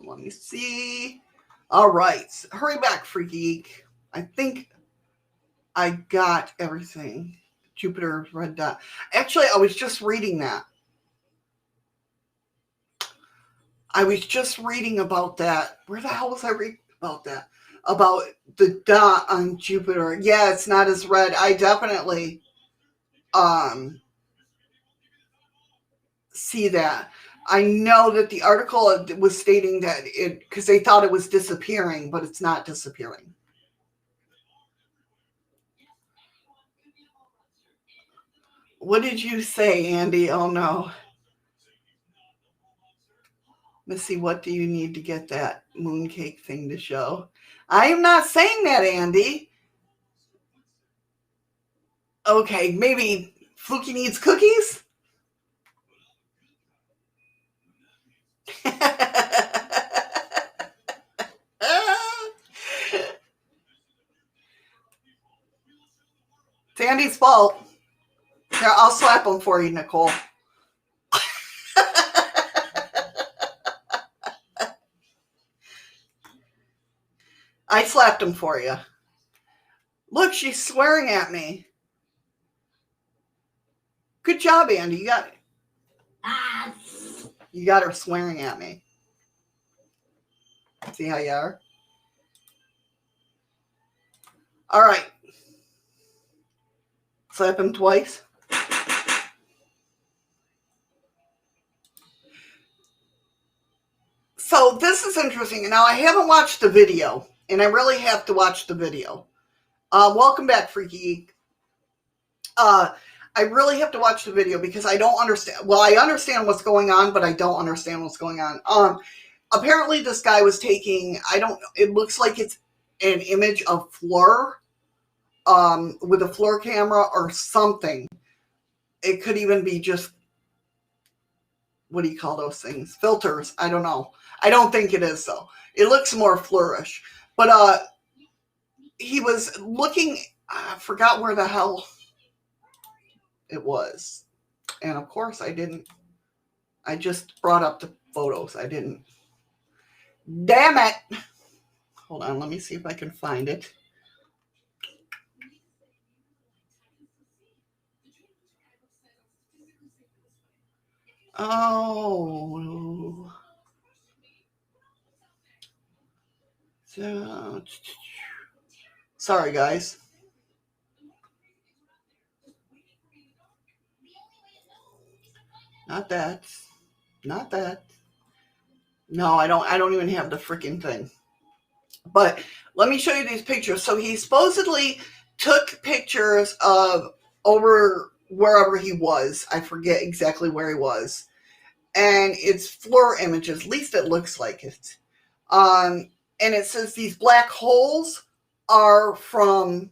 Let me see. All right. Hurry back, Freaky Geek. I think I got everything. Jupiter's red dot. Actually, I was just reading that. I was just reading about that. Where the hell was I reading about that? About the dot on Jupiter. Yeah, it's not as red. I definitely see that. I know that the article was stating that it, because they thought it was disappearing, but it's not disappearing. What did you say, Andy? Oh no. Missy, what do you need to get that mooncake thing to show? I am not saying that, Andy. Okay, maybe Fluky needs cookies? It's Andy's fault. Here, I'll slap him for you, Nicole. I slapped him for you. Look, she's swearing at me. Good job, Andy. You got her swearing at me. See how you are? All right. Slap him twice. So this is interesting. Now, I haven't watched the video, and I really have to watch the video. Welcome back, Freaky Geek. I really have to watch the video because I don't understand. Well, I understand what's going on, but I don't understand what's going on. Apparently, this guy was taking, it looks like it's an image of Fleur with a Fleur camera or something. It could even be just, what do you call those things? Filters. I don't know. I don't think it is, though. It looks more Fleurish. But he was looking, I forgot where the hell it was. And of course I didn't. I just brought up the photos. I didn't. Damn it. Hold on. Let me see if I can find it. Oh. So, sorry, guys. Not that. Not that. No, I don't even have the freaking thing. But let me show you these pictures. So he supposedly took pictures of over wherever he was. I forget exactly where he was. And it's Fleur images. At least it looks like it. And it says these black holes are from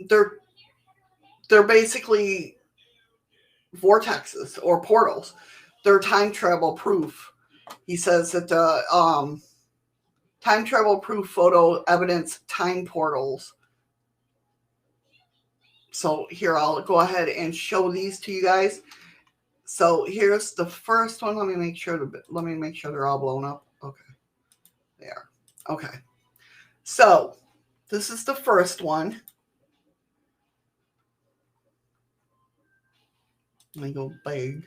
they're basically vortexes or portals. They're time travel proof. He says that the time travel proof photo evidence time portals. So here, I'll go ahead and show these to you guys. So here's the first one. Let me make sure they're all blown up. Okay. There. Okay. So this is the first one. Let me go big.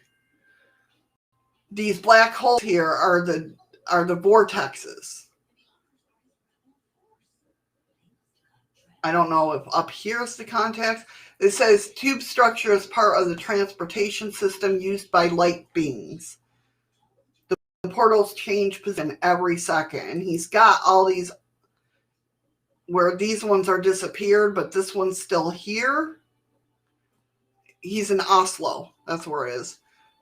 These black holes here are the vortexes. I don't know if up here is the contacts. It says tube structure is part of the transportation system used by light beings. The portals change position every second. And he's got all these where these ones are disappeared, but this one's still here. He's in Oslo. That's where it is.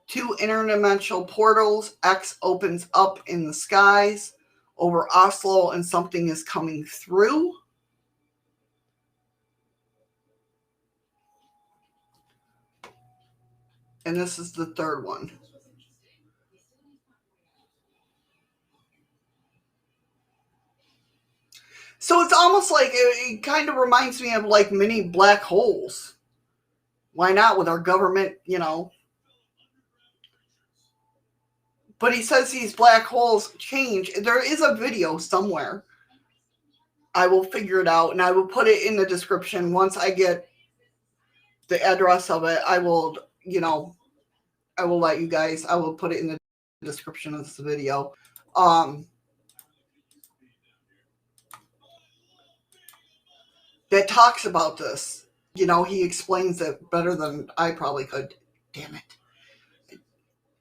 2 interdimensional portals. X opens up in the skies over Oslo, and something is coming through. And this is the third one. So it's almost like it kind of reminds me of like mini black holes. Why not with our government, But he says these black holes change. There is a video somewhere. I will figure it out and I will put it in the description. Once I get the address of it, I will, I will let you guys, I will put it in the description of this video. That talks about this. He explains it better than I probably could. Damn it.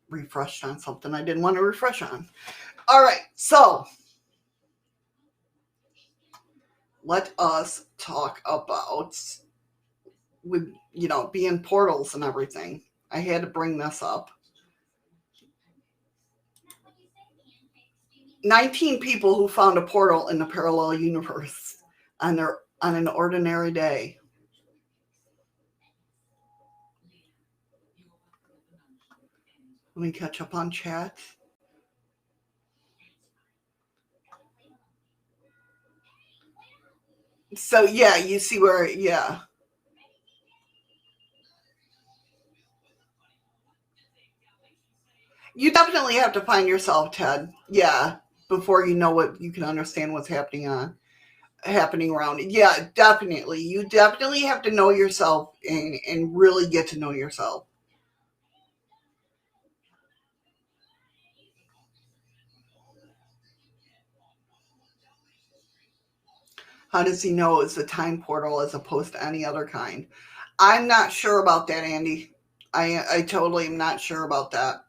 Refreshed on something I didn't want to refresh on. All right, so let us talk about with being portals and everything. I had to bring this up. 19 people who found a portal in the parallel universe on an ordinary day. Let me catch up on chat. So yeah, you see where, yeah. You definitely have to find yourself, Ted. Yeah, before you know what you can understand what's happening around. Yeah, definitely. You definitely have to know yourself and really get to know yourself. How does he know it's a time portal as opposed to any other kind? I'm not sure about that, Andy. I totally am not sure about that.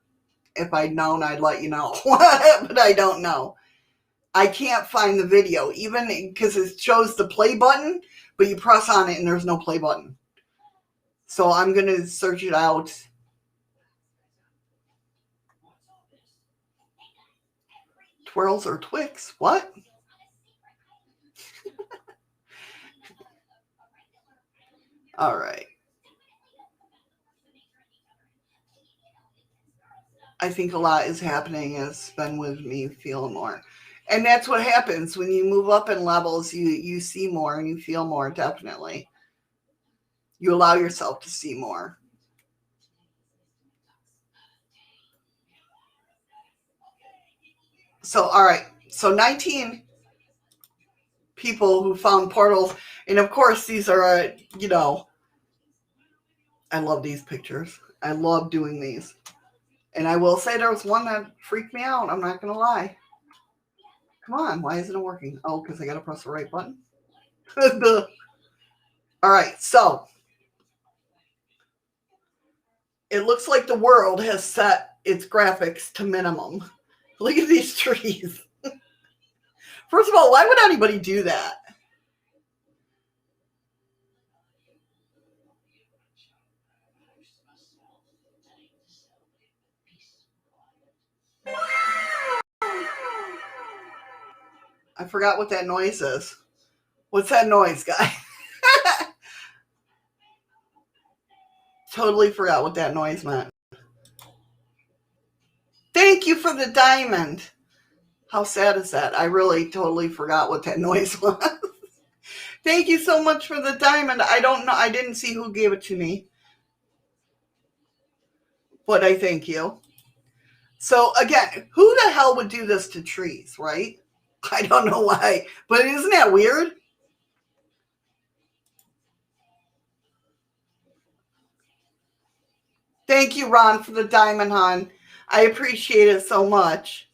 If I'd known, I'd let you know. But I don't know. I can't find the video, even because it shows the play button, but you press on it and there's no play button. So I'm going to search it out. Twirls or Twix? What? All right. I think a lot is happening has been with me feeling more. And that's what happens when you move up in levels, you see more and you feel more, definitely. You allow yourself to see more. So, all right. So 19 people who found portals. And of course, these are, I love these pictures. I love doing these. And I will say there was one that freaked me out. I'm not going to lie. Come on. Why isn't it working? Oh, because I got to press the right button. All right. So it looks like the world has set its graphics to minimum. Look at these trees. First of all, why would anybody do that? I forgot what that noise is. What's that noise, guy? Totally forgot what that noise meant. Thank you for the diamond. How sad is that? I really totally forgot what that noise was. Thank you so much for the diamond. I don't know. I didn't see who gave it to me. But I thank you. So again, who the hell would do this to trees, right? I don't know why. But isn't that weird? Thank you, Ron, for the diamond, hon. I appreciate it so much.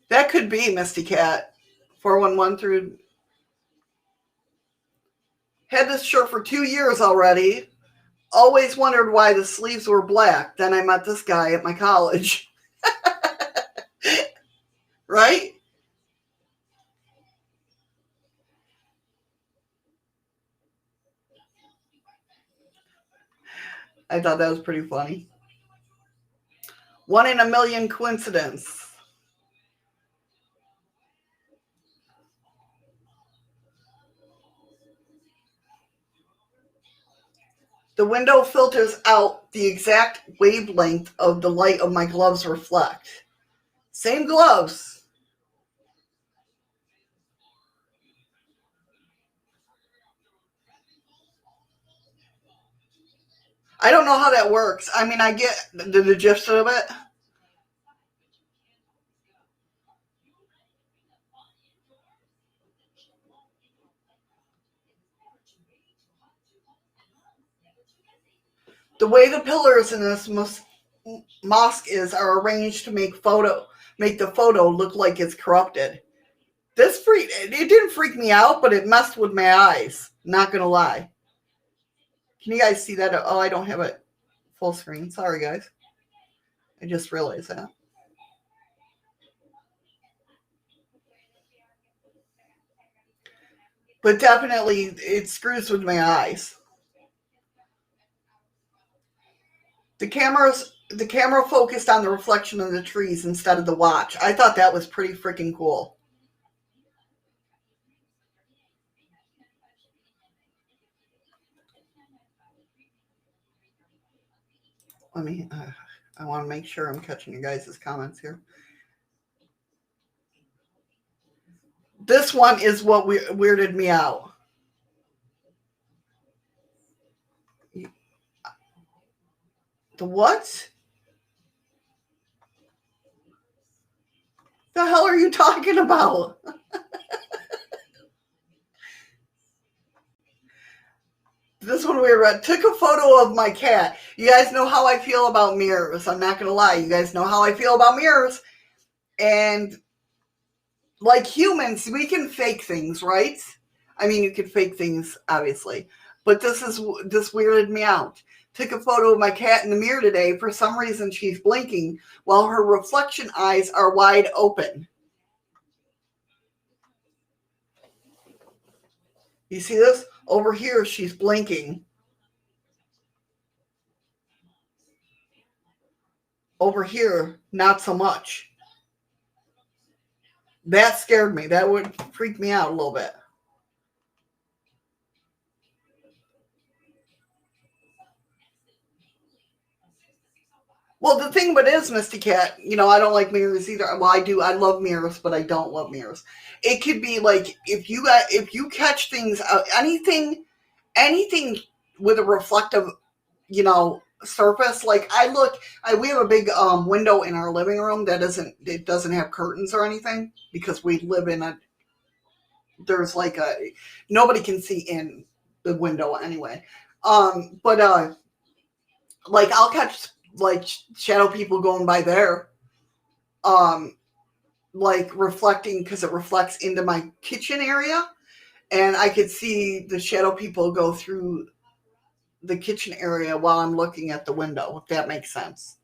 That could be Misty Cat. 411 through. Had this shirt for 2 years already. Always wondered why the sleeves were black. Then I met this guy at my college. Right? I thought that was pretty funny. 1 in a million coincidence. The window filters out the exact wavelength of the light of my gloves reflect. Same gloves. I don't know how that works. I mean, I get the gist of it. The way the pillars in this mosque are arranged to make the photo look like it's corrupted. It didn't freak me out, but it messed with my eyes. Not gonna lie. Can you guys see that? Oh, I don't have it full screen. Sorry, guys. I just realized that. But definitely, it screws with my eyes. The camera focused on the reflection of the trees instead of the watch. I thought that was pretty freaking cool. Let me. I want to make sure I'm catching you guys' comments here. This one is what weirded me out. The what? The hell are you talking about? This one we read. Took a photo of my cat. You guys know how I feel about mirrors. I'm not going to lie. You guys know how I feel about mirrors. And like humans, we can fake things, right? I mean, you can fake things, obviously. But this weirded me out. Took a photo of my cat in the mirror today. For some reason, she's blinking while her reflection eyes are wide open. You see this? Over here, she's blinking. Over here, not so much. That scared me. That would freak me out a little bit. Well, the thing about it is, Misty Cat, I don't like mirrors either. Well, I do. I love mirrors, but I don't love mirrors. It could be like if you catch things, anything with a reflective, surface. Like we have a big window in our living room that doesn't have curtains or anything because we live in there's like nobody can see in the window anyway. But like I'll catch like shadow people going by there, like reflecting because it reflects into my kitchen area, and I could see the shadow people go through the kitchen area while I'm looking at the window, if that makes sense.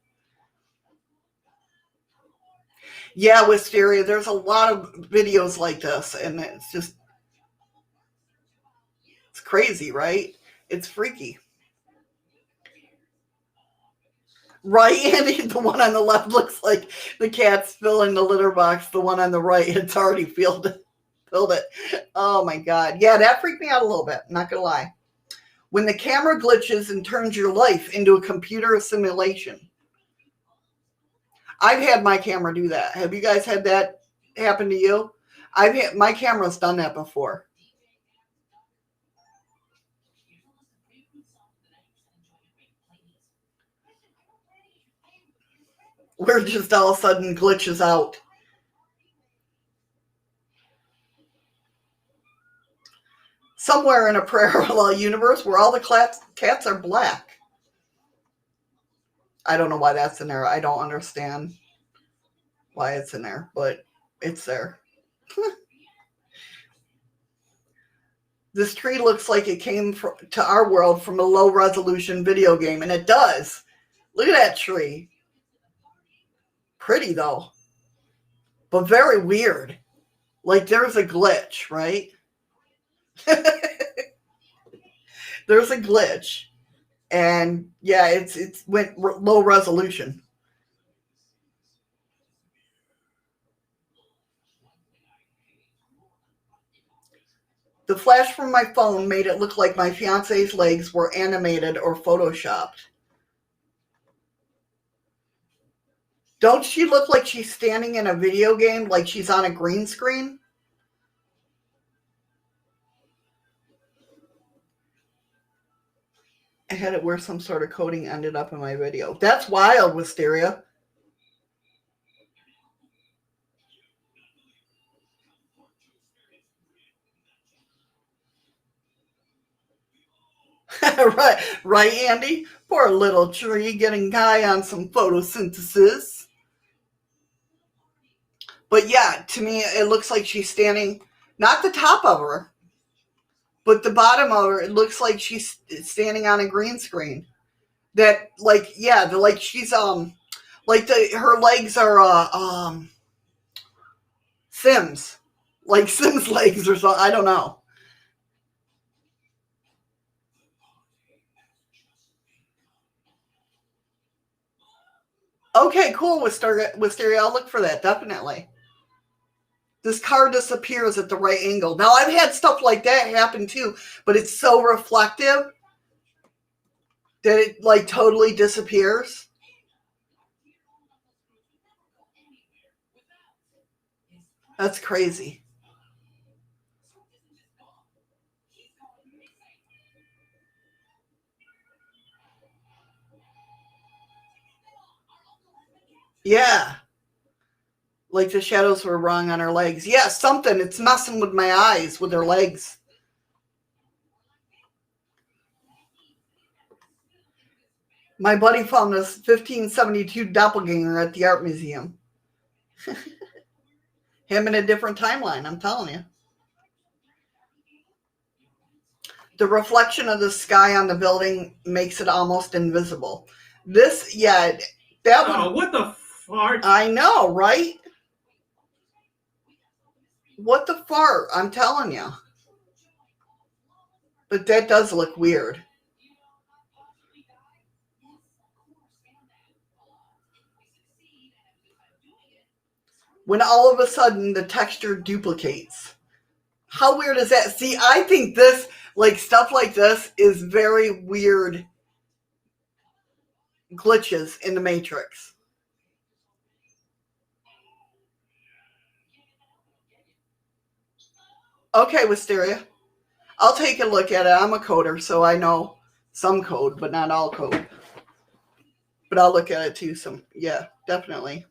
Yeah, Wisteria, there's a lot of videos like this, and it's crazy, right? It's freaky. Right, Andy? The one on the left looks like the cat's filling the litter box. The one on the right, it's already filled it. Oh my God. Yeah, that freaked me out a little bit, not gonna lie. When the camera glitches and turns your life into a computer simulation. I've had my camera do that. Have you guys had that happen to you? My camera's done that before. Where just all of a sudden glitches out. Somewhere in a parallel universe where all the cats are black. I don't know why that's in there. I don't understand why it's in there, but it's there. This tree looks like it came to our world from a low-resolution video game, and it does. Look at that tree. Pretty, though, but very weird. Like, there's a glitch, right? There's a glitch, and yeah, it's went low resolution. The flash from my phone made it look like my fiance's legs were animated or photoshopped. Don't she look like she's standing in a video game, like she's on a green screen? had it where some sort of coating ended up in my video. That's wild, Wisteria. right, Andy? Poor little tree getting high on some photosynthesis. But yeah, to me, it looks like she's standing, not the top of her, but the bottom of her. It looks like she's standing on a green screen. That, like, yeah, like she's like her legs are Sims, like Sims legs or something. I don't know. Okay, cool. Wisteria, I'll look for that definitely. This car disappears at the right angle. Now I've had stuff like that happen too, but it's so reflective that it like totally disappears. That's crazy. Yeah. Like the shadows were wrong on her legs. Yeah, something. It's messing with my eyes, with her legs. My buddy found this 1572 doppelganger at the art museum. Him in a different timeline, I'm telling you. The reflection of the sky on the building makes it almost invisible. This, yeah, that one. What the fart? I know, right? What the fart? I'm telling you. But that does look weird. When all of a sudden the texture duplicates. How weird is that? See, I think this, like stuff like this, is very weird glitches in the Matrix. Okay, Wisteria. I'll take a look at it. I'm a coder, so I know some code, but not all code. But I'll look at it too. Yeah, definitely.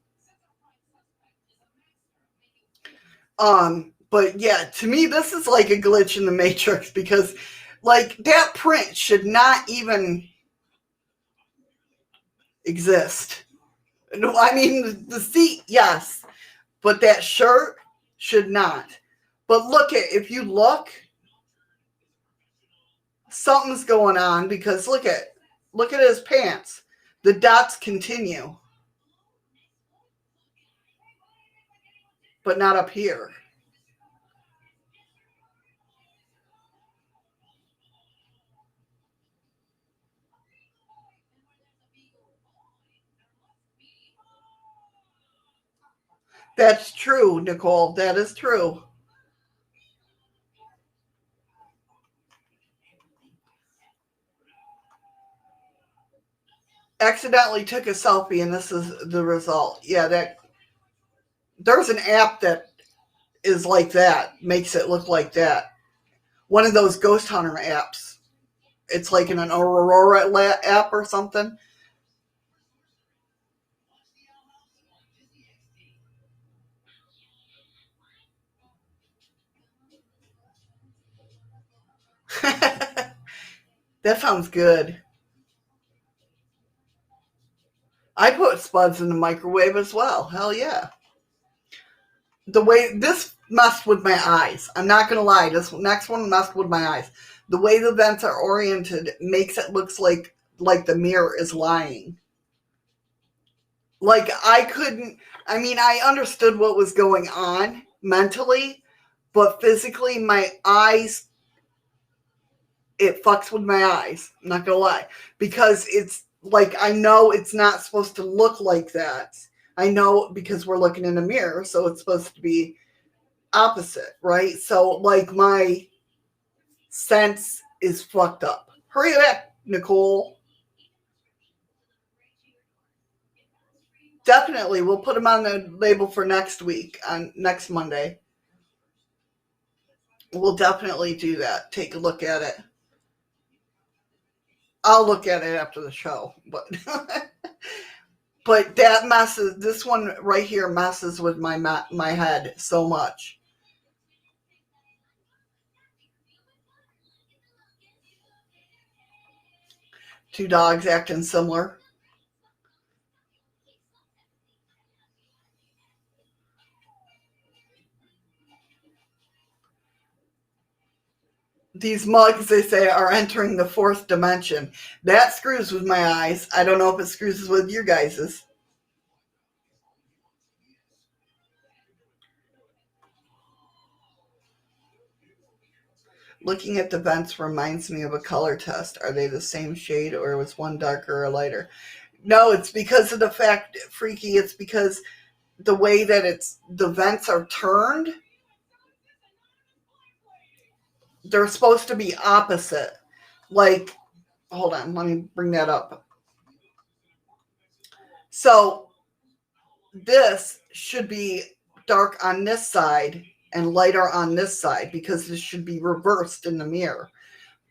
But yeah, to me, this is like a glitch in the Matrix because, like, that print should not even exist. No, I mean the seat, yes, but that shirt should not. But if you look, something's going on because look at his pants. The dots continue, but not up here. That's true, Nicole. That is true. Accidentally took a selfie, and this is the result. Yeah, there's an app that is like that, makes it look like that. One of those ghost hunter apps. It's like in an Aurora app or something. That sounds good. I put spuds in the microwave as well. Hell yeah. The way this messed with my eyes. I'm not gonna lie. This next one messed with my eyes. The way the vents are oriented makes it looks like the mirror is lying. Like I couldn't. I mean, I understood what was going on mentally, but physically, my eyes. It fucks with my eyes. I'm not gonna lie, because it's like I know it's not supposed to look like that. I know because we're looking in a mirror, so it's supposed to be opposite, right? So like my sense is fucked up. Hurry back, Nicole. Definitely, we'll put them on the label for next week, on next Monday. We'll definitely do that. Take a look at it. I'll look at it after the show, but but that messes. This one right here messes with my head so much. Two dogs acting similar. These mugs, they say, are entering the fourth dimension. That screws with my eyes. I don't know if it screws with your guys's. Looking at the vents reminds me of a color test. Are they the same shade or was one darker or lighter? No, it's because of the fact, Freaky, it's because the way that the vents are turned, they're supposed to be opposite. Like, hold on, let me bring that up. So this should be dark on this side and lighter on this side because this should be reversed in the mirror.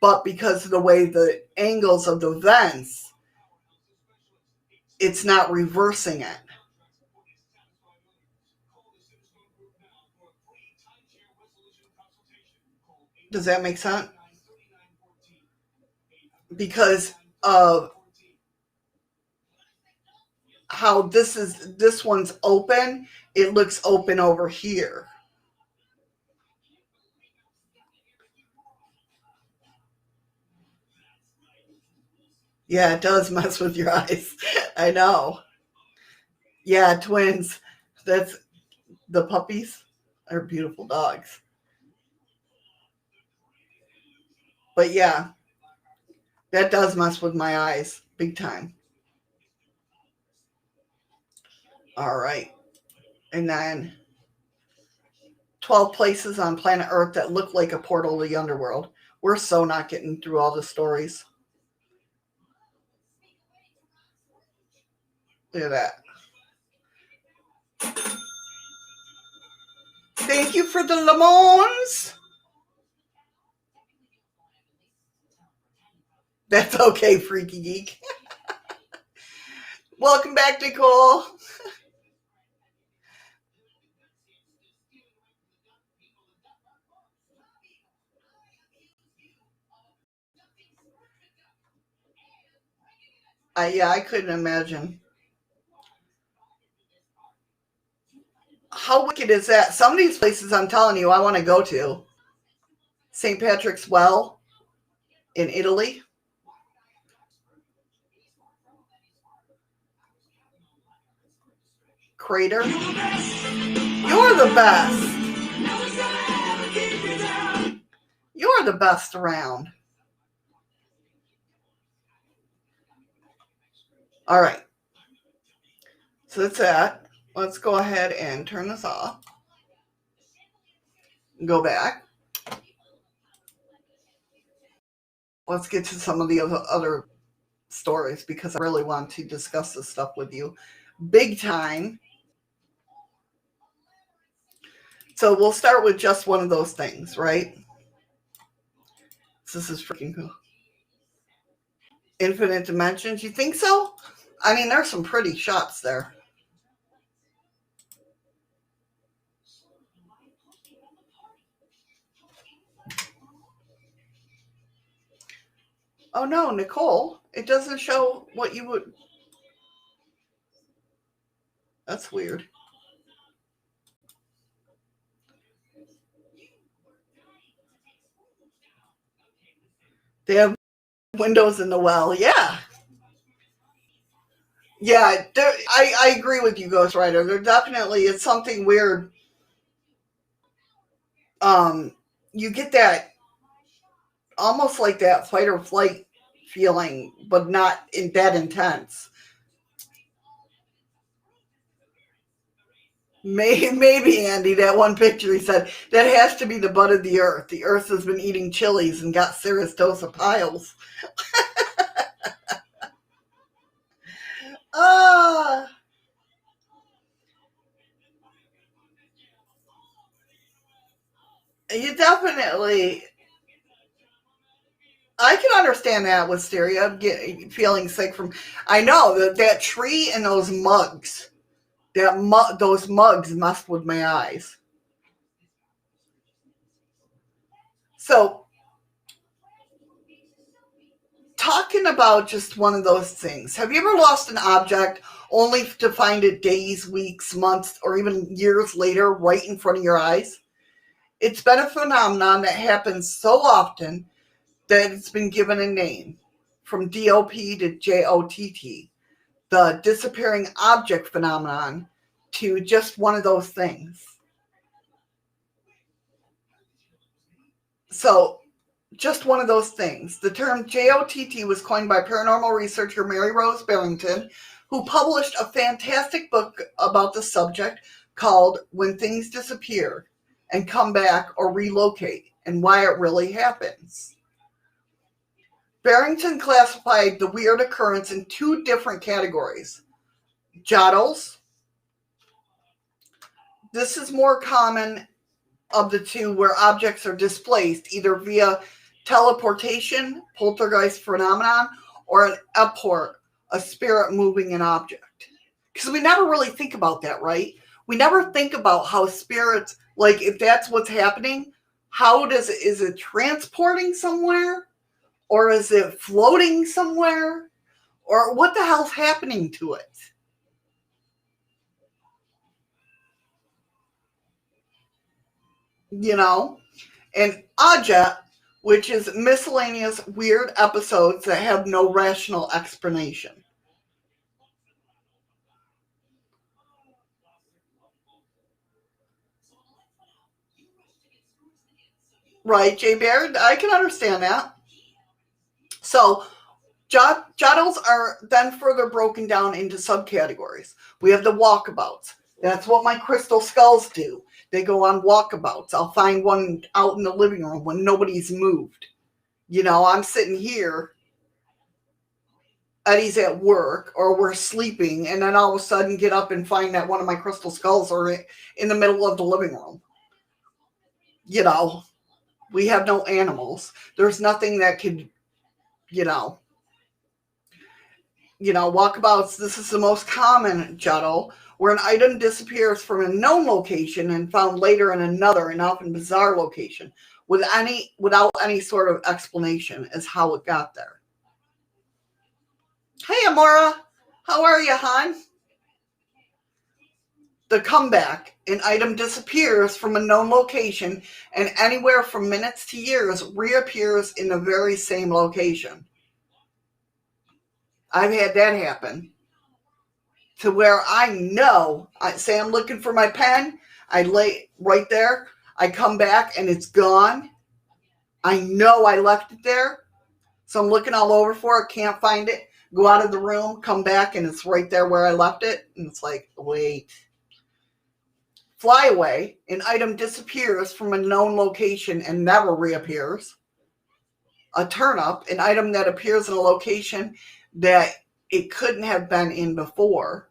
But because of the way the angles of the vents, it's not reversing it. Does that make sense? Because of how this one's open, it looks open over here. Yeah, it does mess with your eyes. I know. Yeah, twins. That's the puppies are beautiful dogs. But yeah, that does mess with my eyes big time. All right. And then 12 places on planet Earth that look like a portal to the underworld. We're so not getting through all the stories. Look at that. Thank you for the lemons. That's okay, Freaky Geek. Welcome back, Nicole. Yeah, I couldn't imagine. How wicked is that? Some of these places I'm telling you I want to go to. St. Patrick's Well in Italy. Crater. You're the best. You're the best around. All right. So that's that. Let's go ahead and turn this off. Go back. Let's get to some of the other stories because I really want to discuss this stuff with you big time. So we'll start with just one of those things, right? This is freaking cool. Infinite dimensions, you think so? I mean, there's some pretty shots there. Oh no, Nicole, it doesn't show what you would. That's weird. They have windows in the well. Yeah. Yeah, I agree with you, Ghost Rider. There definitely is something weird. You get that almost like that fight or flight feeling, but not in that intense. Maybe, Andy, that one picture he said, that has to be the butt of the earth. The earth has been eating chilies and got serious dose of piles. Ah, you definitely, I can understand that with hysteria, feeling sick from. I know that tree and those mugs, those mugs messed with my eyes. So, talking about just one of those things, have you ever lost an object only to find it days, weeks, months, or even years later right in front of your eyes? It's been a phenomenon that happens so often that it's been given a name, from DOP to JOTT, the disappearing object phenomenon, to just one of those things. So, just one of those things. The term JOTT was coined by paranormal researcher Mary Rose Barrington, who published a fantastic book about the subject called When Things Disappear and Come Back or Relocate and Why It Really Happens. Barrington classified the weird occurrence in two different categories. JOTTs. This is more common of the two, where objects are displaced either via teleportation, poltergeist phenomenon, or an eport, a spirit moving an object. Because we never really think about that, right? We never think about how spirits, like if that's what's happening, is it transporting somewhere? Or is it floating somewhere? Or what the hell's happening to it? You know? And Aja, which is miscellaneous weird episodes that have no rational explanation. Right, Jay Baird? I can understand that. So, jottles are then further broken down into subcategories. We have the walkabouts. That's what my crystal skulls do. They go on walkabouts. I'll find one out in the living room when nobody's moved. You know, I'm sitting here, Eddie's at work, or we're sleeping, and then all of a sudden get up and find that one of my crystal skulls are in the middle of the living room. You know, we have no animals. There's nothing that could, you know, walkabouts. This is the most common juttle, where an item disappears from a known location and found later in another and often bizarre location without any sort of explanation as how it got there. Hey, Amora, how are you, hon? The comeback. An item disappears from a known location and anywhere from minutes to years reappears in the very same location. I've had that happen. To where say I'm looking for my pen, I lay right there, I come back and it's gone. I know I left it there. So I'm looking all over for it, can't find it, go out of the room, come back, and it's right there where I left it. And it's like, wait. Flyaway, an item disappears from a known location and never reappears. A turnip, an item that appears in a location that it couldn't have been in before,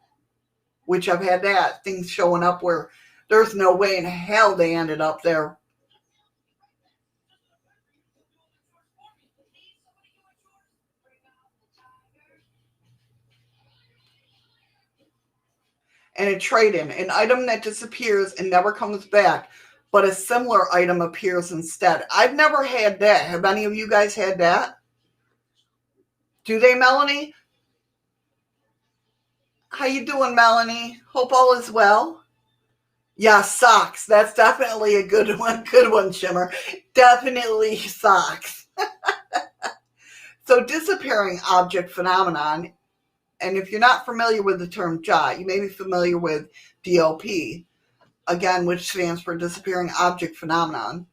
which I've had that, things showing up where there's no way in hell they ended up there. And a trade-in, an item that disappears and never comes back, but a similar item appears instead. I've never had that. Have any of you guys had that? Do they, Melanie? How you doing, Melanie? Hope all is well. Yeah, socks. That's definitely a good one. Good one, Shimmer. Definitely socks. So, disappearing object phenomenon. And if you're not familiar with the term JOTT, you may be familiar with DOP, again, which stands for disappearing object phenomenon.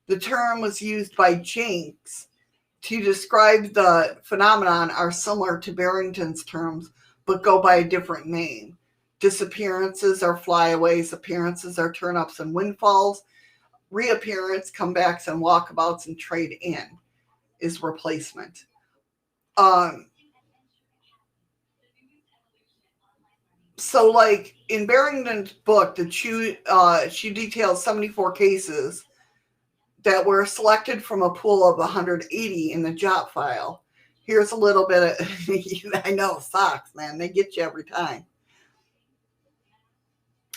The term was used by Jenks to describe the phenomenon are similar to Barrington's terms, but go by a different name. Disappearances are flyaways, appearances are turn-ups and windfalls, reappearance, comebacks, and walkabouts, and trade-in is replacement. So, like in Barrington's book, she details 74 cases that were selected from a pool of 180 in the JOTT file. Here's a little bit of, I know, socks, man, they get you every time.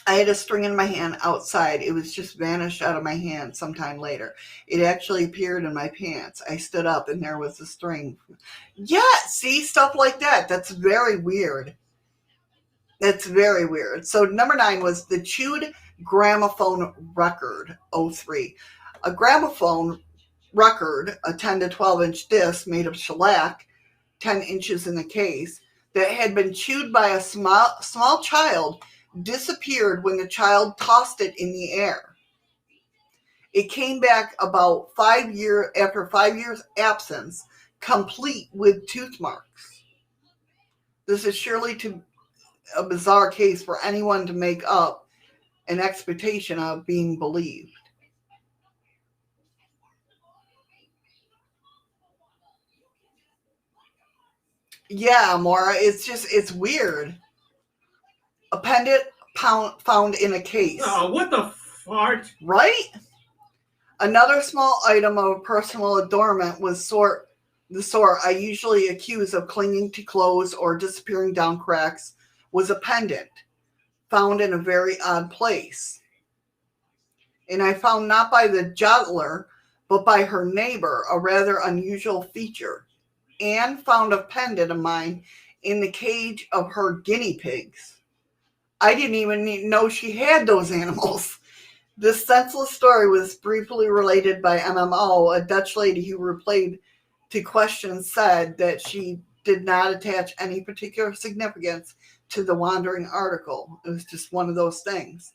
I had a string in my hand outside. It was just vanished out of my hand sometime later. It actually appeared in my pants. I stood up and there was the string. Yeah, see, stuff like that. That's very weird. That's very weird. So number 9 was the chewed gramophone record, 03. A gramophone record, a 10 to 12 inch disc made of shellac, 10 inches in the case, that had been chewed by a small child, disappeared when the child tossed it in the air. It came back about 5 years after 5 years absence, complete with tooth marks. This is surely a bizarre case for anyone to make up an expectation of being believed. Yeah, Maura, it's weird. A pendant found in a case. Oh, what the fart? Right? Another small item of personal adornment was the sort I usually accuse of clinging to clothes or disappearing down cracks was a pendant found in a very odd place. And I found not by the jottler, but by her neighbor, a rather unusual feature. Anne found a pendant of mine in the cage of her guinea pigs. I didn't even know she had those animals. This senseless story was briefly related by MMO, a Dutch lady who replied to questions said that she did not attach any particular significance to the wandering article. It was just one of those things.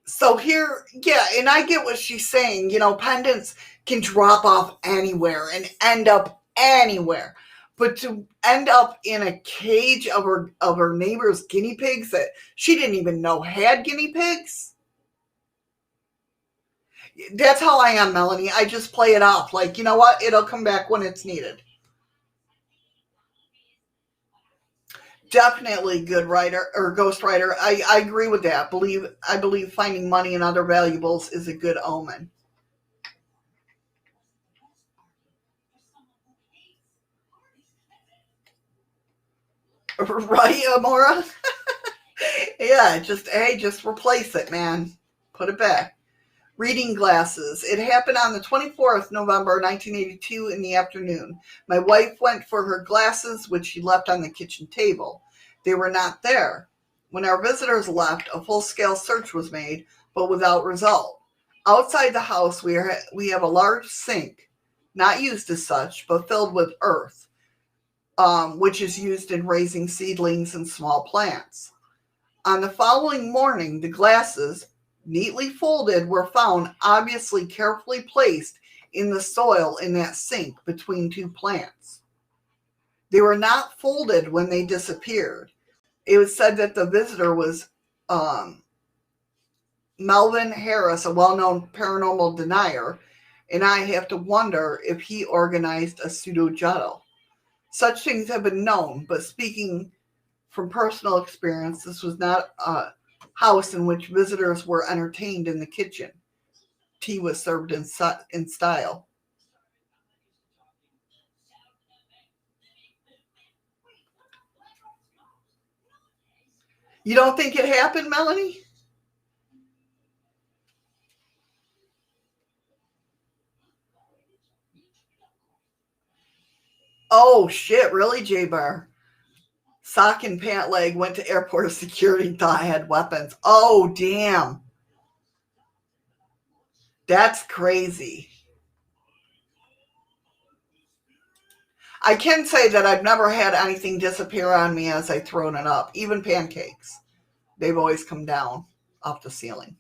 So here, yeah, and I get what she's saying. Pendants can drop off anywhere and end up anywhere. But to end up in a cage of her neighbor's guinea pigs that she didn't even know had guinea pigs. That's how I am, Melanie. I just play it off. Like, you know what? It'll come back when it's needed. Definitely good writer or ghostwriter. I agree with that. I believe finding money and other valuables is a good omen. Right, Amora? Yeah, just replace it, man. Put it back. Reading glasses. It happened on the 24th November 1982 in the afternoon. My wife went for her glasses, which she left on the kitchen table. They were not there. When our visitors left, a full-scale search was made, but without result. Outside the house, we have a large sink, not used as such, but filled with earth, which is used in raising seedlings and small plants. On the following morning, the glasses, neatly folded, were found, obviously carefully placed in the soil in that sink between two plants. They were not folded when they disappeared. It was said that the visitor was Melvin Harris, a well-known paranormal denier, and I have to wonder if he organized a pseudo-juttle. Such things have been known, but speaking from personal experience, this was not a house in which visitors were entertained in the kitchen. Tea was served in style. You don't think it happened, Melanie? Oh, shit, really, J-Bar? Sock and pant leg went to airport security, thought I had weapons. Oh, damn. That's crazy. I can say that I've never had anything disappear on me as I thrown it up. Even pancakes. They've always come down off the ceiling.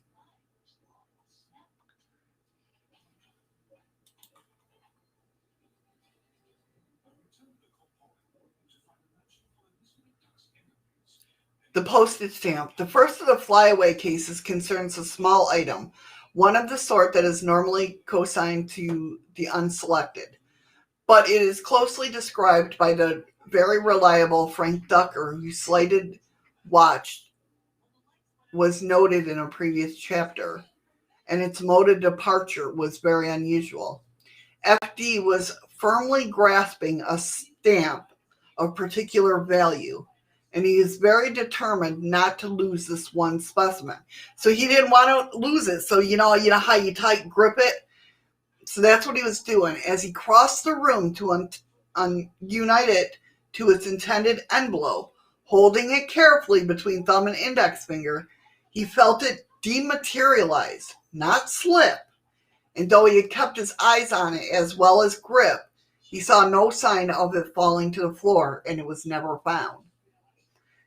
The postage stamp. The first of the flyaway cases concerns a small item, one of the sort that is normally consigned to the unselected. But it is closely described by the very reliable Frank Ducker, whose slighted watch was noted in a previous chapter. and its mode of departure was very unusual. FD was firmly grasping a stamp of particular value, and he is very determined not to lose this one specimen. So he didn't want to lose it. So you know how you tight grip it. So that's what he was doing. As he crossed the room to unite it to its intended envelope, holding it carefully between thumb and index finger, he felt it dematerialize, not slip. And though he had kept his eyes on it as well as grip, he saw no sign of it falling to the floor, and it was never found.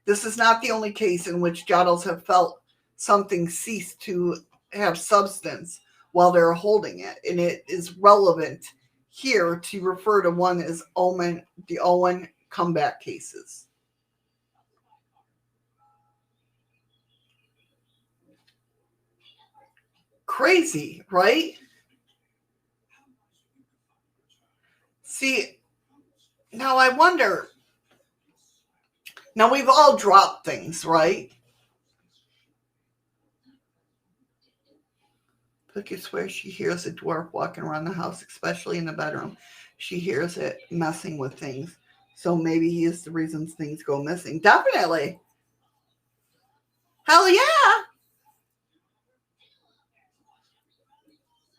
This is not the only case in which JOTTs have felt something cease to have substance while they're holding it, and it is relevant here to refer to one as the Owen comeback cases. Crazy, right? See, now I wonder. Now we've all dropped things, right? Cookie swears she hears a dwarf walking around the house, especially in the bedroom. She hears it messing with things. So maybe he is the reason things go missing. Definitely. Hell yeah.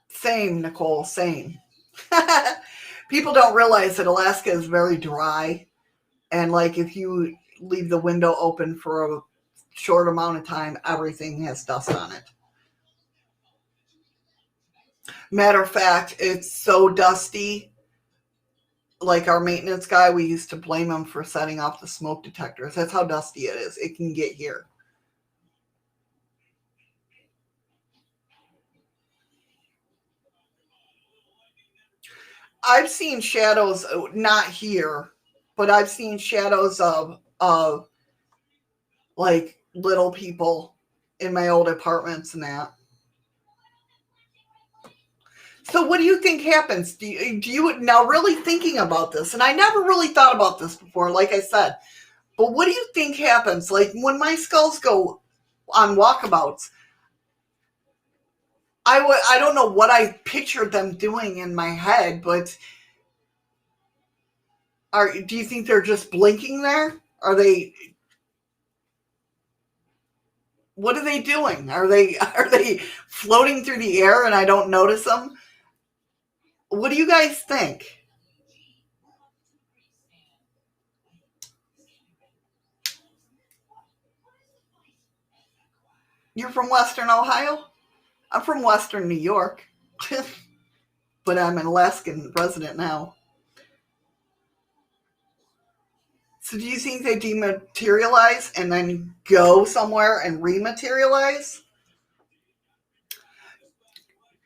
Same, Nicole, same. People don't realize that Alaska is very dry. And like if you leave the window open for a short amount of time, everything has dust on it. Matter of fact, it's so dusty. Like our maintenance guy, we used to blame him for setting off the smoke detectors. That's how dusty it is. It can get here. I've seen shadows, not here, but I've seen shadows of like little people in my old apartments and that. So what do you think happens? Do you now really thinking about this? And I never really thought about this before, like I said. But what do you think happens? Like when my skulls go on walkabouts, I don't know what I pictured them doing in my head, but do you think they're just blinking there? Are they? What are they doing? Are they floating through the air and I don't notice them? What do you guys think? You're from Western Ohio? I'm from Western New York, but I'm an Alaskan resident now. So do you think they dematerialize and then go somewhere and rematerialize?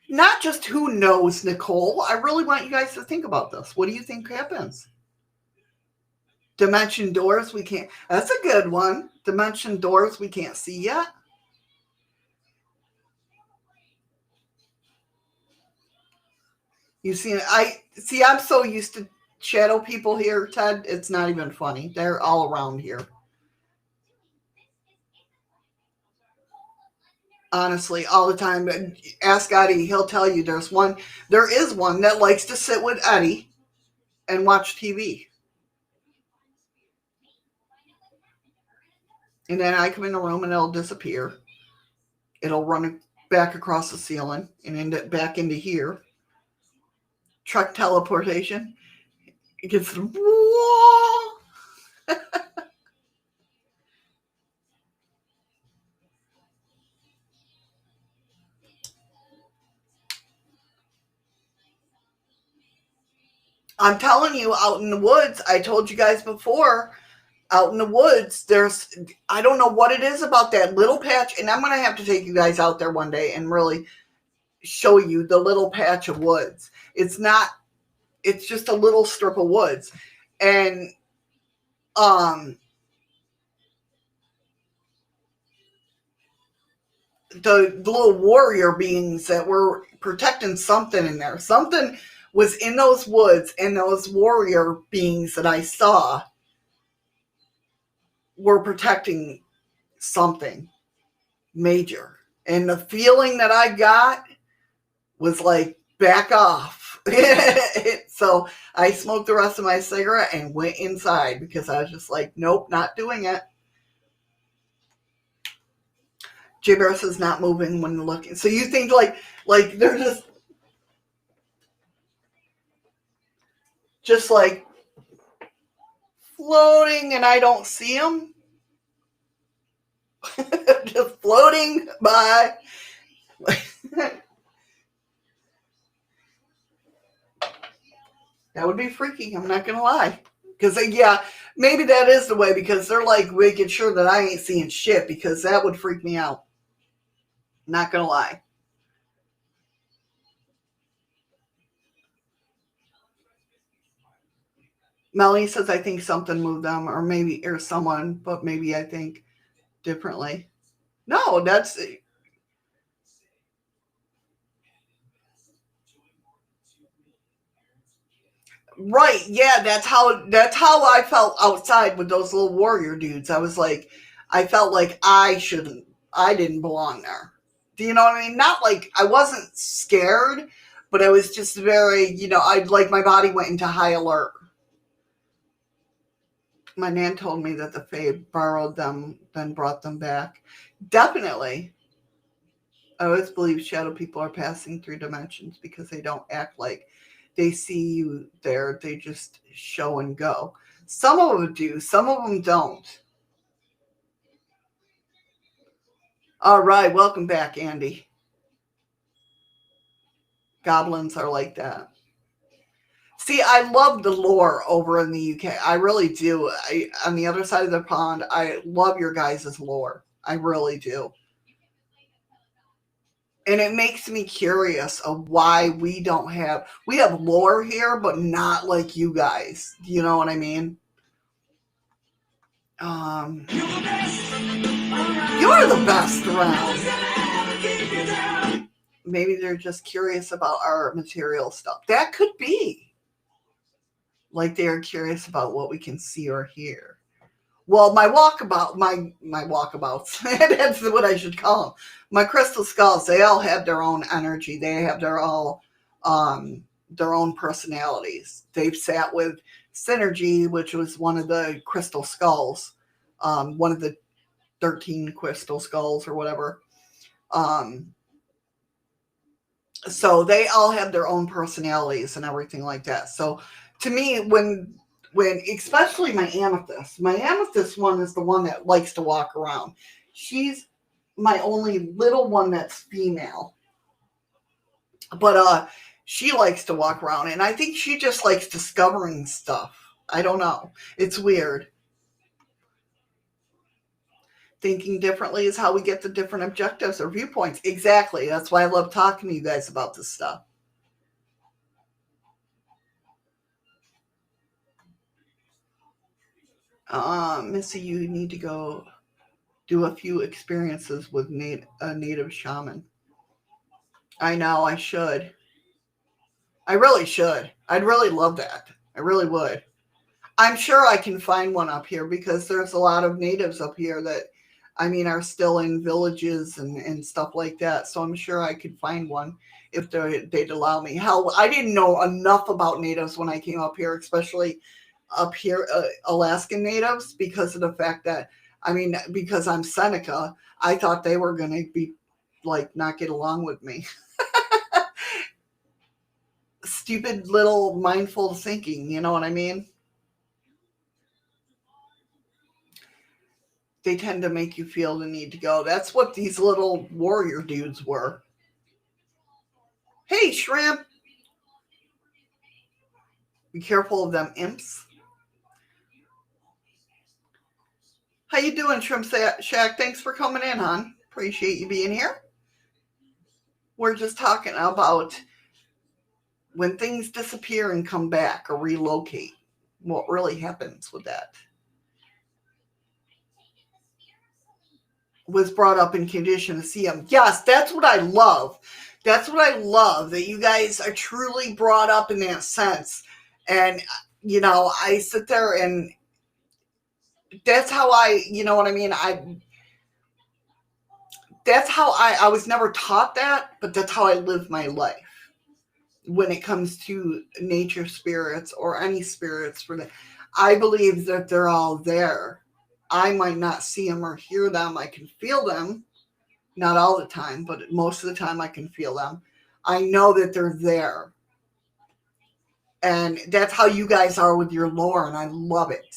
Not just who knows, Nicole. I really want you guys to think about this. What do you think happens? Dimension doors we can't. That's a good one. Dimension doors we can't see yet. You see, I'm so used to shadow people here, Ted. It's not even funny. They're all around here. Honestly, all the time. Ask Eddie; he'll tell you there is one that likes to sit with Eddie and watch TV. And then I come in the room and it'll disappear. It'll run back across the ceiling and back into here. Truck teleportation. It gets whoa. I'm telling you, out in the woods, I told you guys before, out in the woods, I don't know what it is about that little patch, and I'm going to have to take you guys out there one day and really show you the little patch of woods. It's just a little strip of woods. And, the little warrior beings that were protecting something in there. Something was in those woods, and those warrior beings that I saw were protecting something major. And the feeling that I got was like, back off. So I smoked the rest of my cigarette and went inside because I was just like, nope, not doing it. Gibberish is not moving when looking. So you think like they're just like floating and I don't see them? Just floating by. That would be freaky, I'm not gonna lie. Because, yeah, maybe that is the way, because they're like making sure that I ain't seeing shit, because that would freak me out. Not gonna lie. Melanie says, I think something moved them, or someone, but maybe I think differently. No, that's right. Yeah, that's how I felt outside with those little warrior dudes. I was like, I felt like I didn't belong there. Do you know what I mean? Not like I wasn't scared, but I was just very, I like my body went into high alert. My nan told me that the Fae borrowed them, then brought them back. Definitely. I always believe shadow people are passing through dimensions because they don't act like they see you there. They just show and go. Some of them do, some of them don't. All right, welcome back, Andy. Goblins are like that. See, I love the lore over in the UK. I really do. On the other side of the pond, I love your guys' lore. I really do. And it makes me curious of why we have lore here, but not like you guys. Do you know what I mean? You're the best You're around. the best Nothing's around. gonna ever keep you down. Maybe they're just curious about our material stuff. That could be. Like they're curious about what we can see or hear. Well, my walkabouts. That's what I should call them. My crystal skulls. They all have their own energy. They have their own personalities. They've sat with Synergy, which was one of the crystal skulls, one of the 13 crystal skulls or whatever. Um, so they all have their own personalities and everything like that. So to me, when especially my amethyst one is the one that likes to walk around. She's my only little one that's female, but she likes to walk around, and I think she just likes discovering stuff. I don't know, it's weird. Thinking differently is how we get to different objectives or viewpoints. Exactly, that's why I love talking to you guys about this stuff. Missy, you need to go do a few experiences with a native shaman. I know, I should. I really should. I'd really love that. I really would. I'm sure I can find one up here because there's a lot of natives up here that, I mean, are still in villages and stuff like that. So I'm sure I could find one if they'd allow me. Hell, I didn't know enough about natives when I came up here, especially up here, Alaskan natives, because of the fact that, I mean, because I'm Seneca, I thought they were going to be like not get along with me. Stupid little mindful thinking, you know what I mean? They tend to make you feel the need to go. That's what these little warrior dudes were. Hey, shrimp, be careful of them imps. How you doing, Shrimp Shack? Thanks for coming in, hon. Appreciate you being here. We're just talking about when things disappear and come back or relocate. What really happens with that? Was brought up in condition to see them. Yes, that's what I love. That's what I love, that you guys are truly brought up in that sense. And, I sit there and that's how I, you know what I mean? that's how I was never taught that, but that's how I live my life when it comes to nature spirits or any spirits for that. I believe that they're all there. I might not see them or hear them. I can feel them. Not all the time, but most of the time I can feel them. I know that they're there. And that's how you guys are with your lore, and I love it.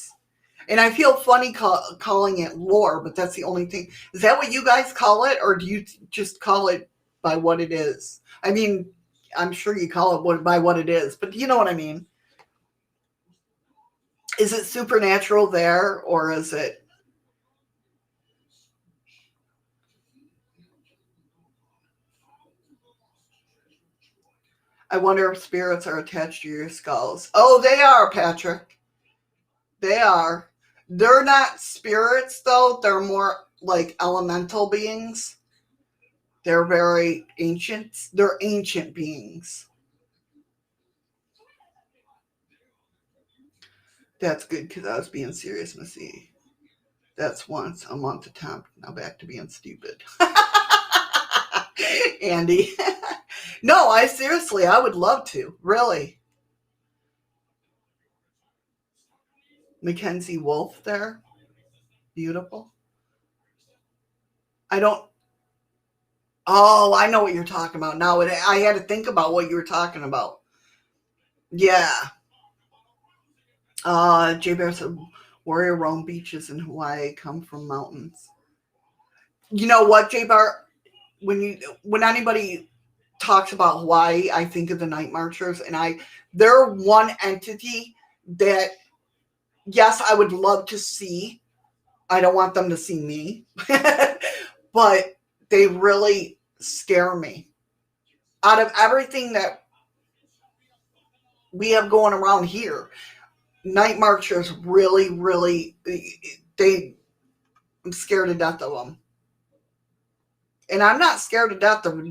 And I feel funny calling it lore, but that's the only thing. Is that what you guys call it, or do you just call it by what it is? I mean, I'm sure you call it by what it is, but you know what I mean. Is it supernatural there, or is it? I wonder if spirits are attached to your skulls. Oh, they are, Patrick. They are. They're not spirits, though. They're more like elemental beings. They're very ancient. They're ancient beings. That's good because I was being serious, Missy. That's once a month attempt. Now back to being stupid. Andy. No, I seriously, I would love to. Really. Mackenzie Wolf there. Beautiful. I don't. Oh, I know what you're talking about. Now I had to think about what you were talking about. Yeah. J Bear said warrior roam beaches in Hawaii come from mountains. You know what, J Bear? When anybody talks about Hawaii, I think of the Night Marchers, and they're one entity that yes, I would love to see. I don't want them to see me, but they really scare me. Out of everything that we have going around here, Night Marchers really, really, I'm scared to death of them. And I'm not scared to death of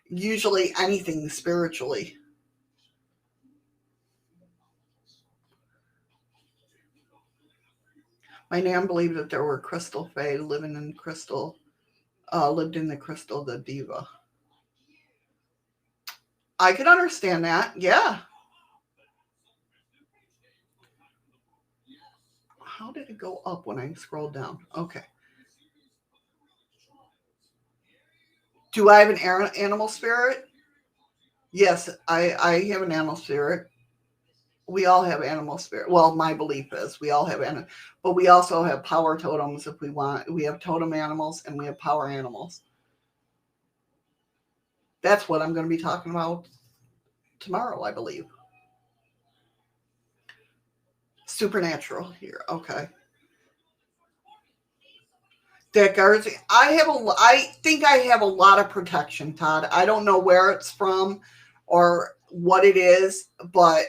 usually anything spiritually. My nan believed that there were crystal fae lived in the crystal, the diva. I could understand that. Yeah. How did it go up when I scrolled down? Okay. Do I have an animal spirit? Yes, I have an animal spirit. We all have animal spirit. Well, my belief is we all have animal, but we also have power totems if we want. We have totem animals and we have power animals. That's what I'm going to be talking about tomorrow, I believe. Supernatural here. Okay. That guards. I think I have a lot of protection, Todd. I don't know where it's from or what it is, but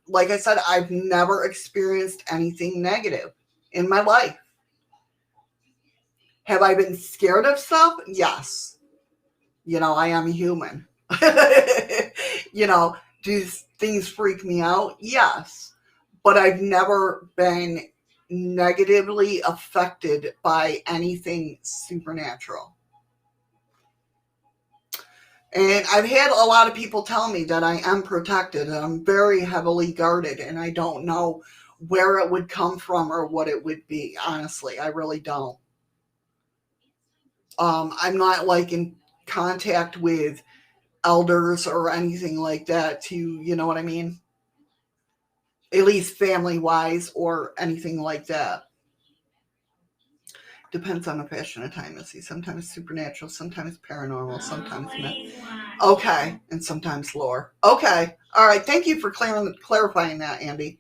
like I said, I've never experienced anything negative in my life. Have I been scared of stuff? Yes. I am human. Do things freak me out? Yes. But I've never been negatively affected by anything supernatural. And I've had a lot of people tell me that I am protected and I'm very heavily guarded and I don't know where it would come from or what it would be. Honestly, I really don't. I'm not like in contact with elders or anything like that to, you know what I mean? At least family wise or anything like that. Depends on the fashion of time. Let's see. Sometimes supernatural, sometimes paranormal, sometimes okay, and sometimes lore. Okay, all right. Thank you for clarifying that, Andy.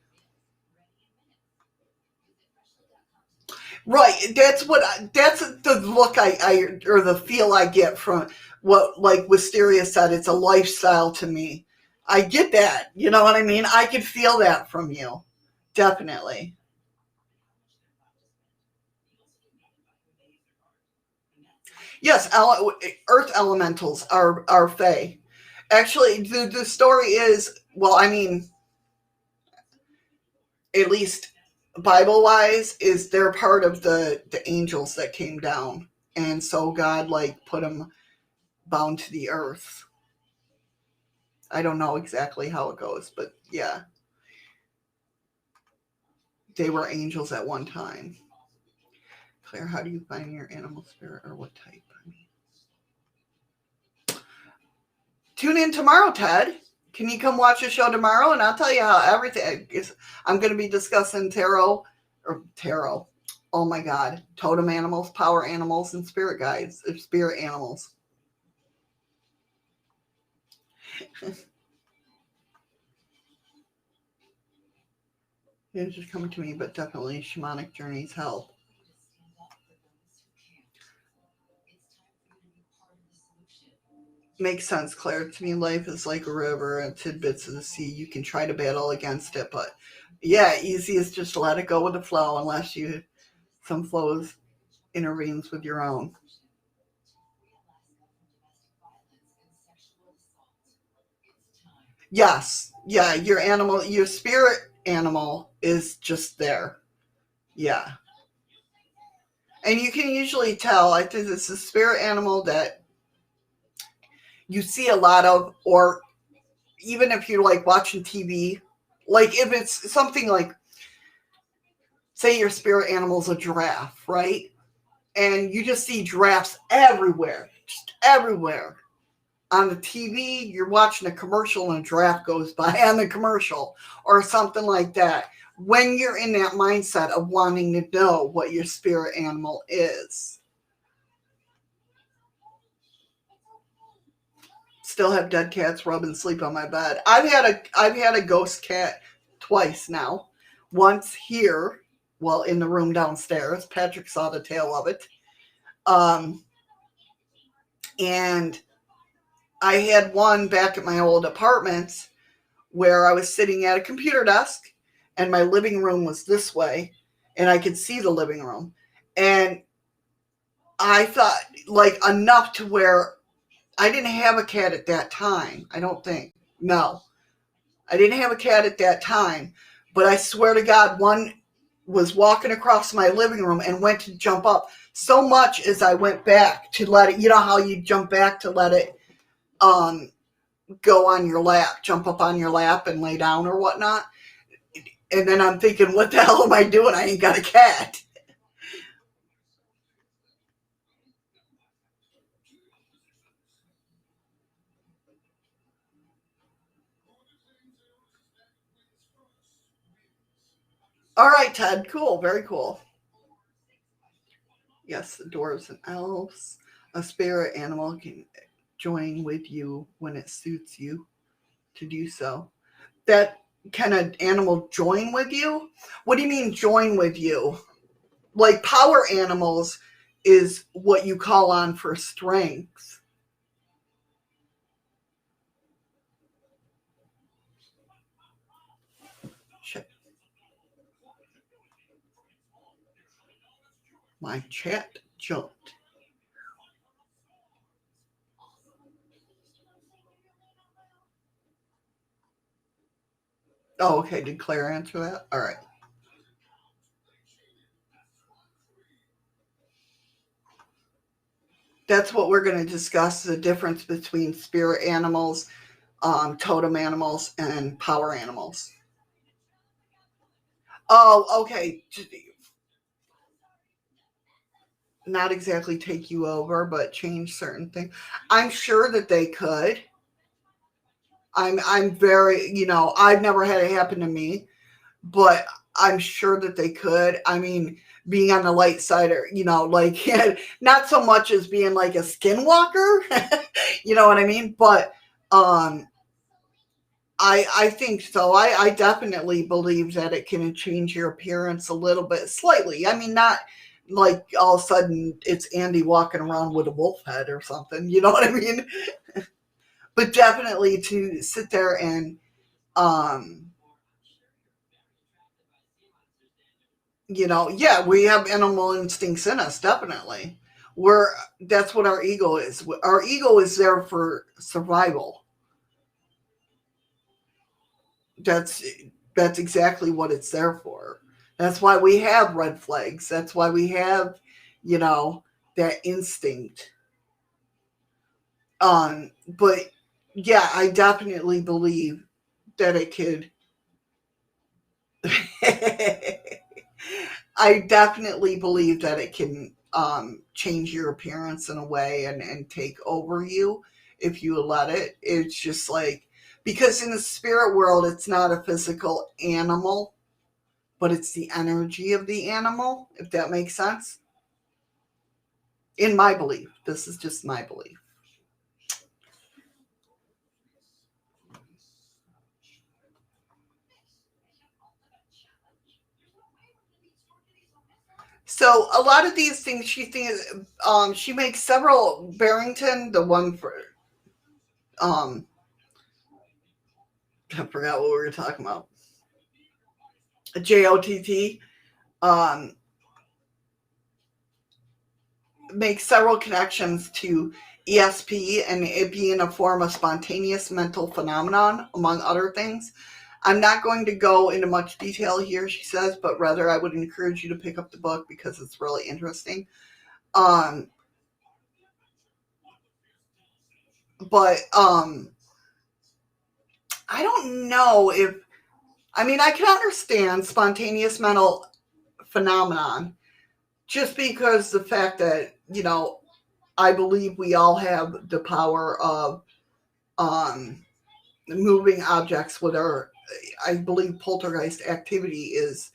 Right. That's the look I or the feel I get from what like Wisteria said. It's a lifestyle to me. I get that. You know what I mean? I could feel that from you. Definitely. Yes, earth elementals are fae. Actually, the story is well. I mean, at least Bible wise, is they're part of the angels that came down. and so God like put them bound to the earth. I don't know exactly how it goes, but yeah, they were angels at one time. Claire, how do you find your animal spirit, or what type? Tune in tomorrow, Ted. Can you come watch the show tomorrow? And I'll tell you how everything is. I'm going to be discussing tarot. Oh my God. Totem animals, power animals, and spirit guides, spirit animals. It's just coming to me, but definitely shamanic journeys help. Makes sense, Claire. To me, life is like a river and tidbits of the sea. You can try to battle against it, but yeah, easy is just let it go with the flow unless some flows intervenes with your own. Yes. Yeah, your spirit animal is just there. Yeah. And you can usually tell, I think it's a spirit animal that you see a lot of, or even if you're like watching TV, like if it's something like, say your spirit animal's a giraffe, right? And you just see giraffes everywhere, just everywhere. On the TV, you're watching a commercial and a giraffe goes by on the commercial or something like that. When you're in that mindset of wanting to know what your spirit animal is. Still have dead cats rub and sleep on my bed. I've had a ghost cat twice now. Once here, well, in the room downstairs. Patrick saw the tail of it. And I had one back at my old apartment where I was sitting at a computer desk and my living room was this way and I could see the living room. And I thought like enough to where I didn't have a cat at that time. I don't think. No, I didn't have a cat at that time. But I swear to God, one was walking across my living room and went to jump up so much as I went back to let it, you know how you jump back to let it go on your lap, jump up on your lap and lay down or whatnot. And then I'm thinking, what the hell am I doing? I ain't got a cat. All right, Ted. Cool. Very cool. Yes, the dwarves and elves. A spirit animal can join with you when it suits you to do so. That can an animal join with you? What do you mean join with you? Like power animals is what you call on for strength. Shit. My chat jumped. Oh, okay. Did Claire answer that? All right. That's what we're going to discuss, the difference between spirit animals, totem animals, and power animals. Oh, okay. Not exactly take you over, but change certain things. I'm sure that they could. I'm very, I've never had it happen to me, but I'm sure that they could. I mean, being on the light side, or like not so much as being like a skinwalker, you know what I mean? But I think so. I definitely believe that it can change your appearance a little bit, slightly. I mean, not like all of a sudden it's Andy walking around with a wolf head or something. You know what I mean? But definitely to sit there and um yeah, we have animal instincts in us, definitely. We're That's what our ego is. Our ego is there for survival. That's that's exactly what it's there for. That's why we have red flags. That's why we have, you know, that instinct. But yeah, I definitely believe that it could. I definitely believe that it can change your appearance in a way and take over you if you let it. It's just like, because in the spirit world, it's not a physical animal, but it's the energy of the animal, if that makes sense. In my belief, this is just my belief. So a lot of these things she thinks, she makes several. Barrington, the one for um, I forgot what we were talking about. JOTT, um, makes several connections to ESP and it being a form of spontaneous mental phenomenon, among other things. I'm not going to go into much detail here, she says, but rather I would encourage you to pick up the book because it's really interesting. Um, but I don't know if, I mean, I can understand spontaneous mental phenomenon just because the fact that, I believe we all have the power of um, moving objects with our, I believe poltergeist activity is,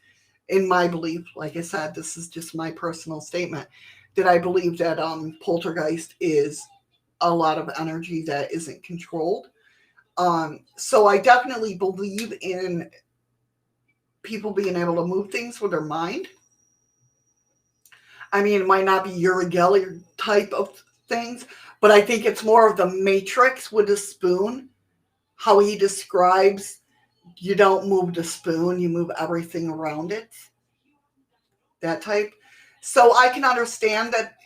in my belief, like I said, this is just my personal statement, that I believe that poltergeist is a lot of energy that isn't controlled. So I definitely believe in people being able to move things with their mind. I mean, it might not be Uri Geller type of things, but I think it's more of the Matrix with a spoon, how he describes you don't move the spoon, you move everything around it. That type. So I can understand that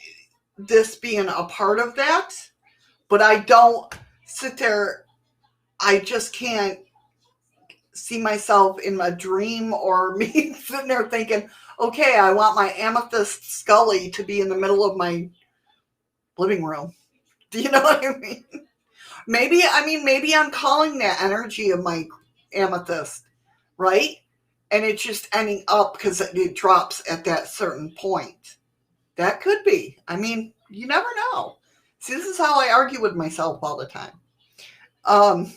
this being a part of that, but I don't sit there, I just can't see myself in a dream or me sitting there thinking, okay, I want my amethyst Scully to be in the middle of my living room. Do you know what I mean? Maybe I'm calling that energy of my amethyst, right? And it's just ending up because it drops at that certain point. That could be. I mean, you never know. See, this is how I argue with myself all the time. Um,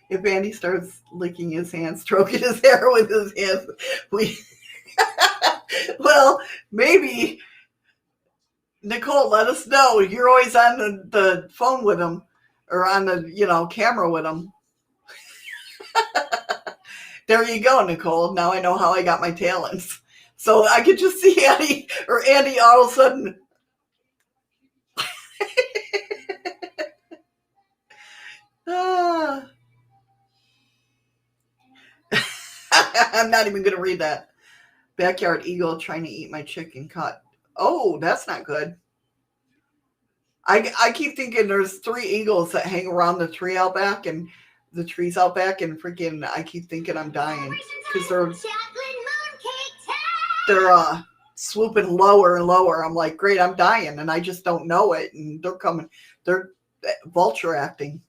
if Andy starts licking his hands, stroking his hair with his hands, we well, maybe Nicole, let us know. You're always on the phone with him or on the camera with him. There you go, Nicole. Now I know how I got my talents. So I could just see Andy all of a sudden. Ah. I'm not even going to read that. Backyard eagle trying to eat my chicken cut. Oh, that's not good. I keep thinking there's 3 eagles that hang around the tree out back and the trees out back, and freaking I keep thinking I'm dying because they're swooping lower and lower. I'm like, great, I'm dying, and I just don't know it, and they're coming. They're vulture acting.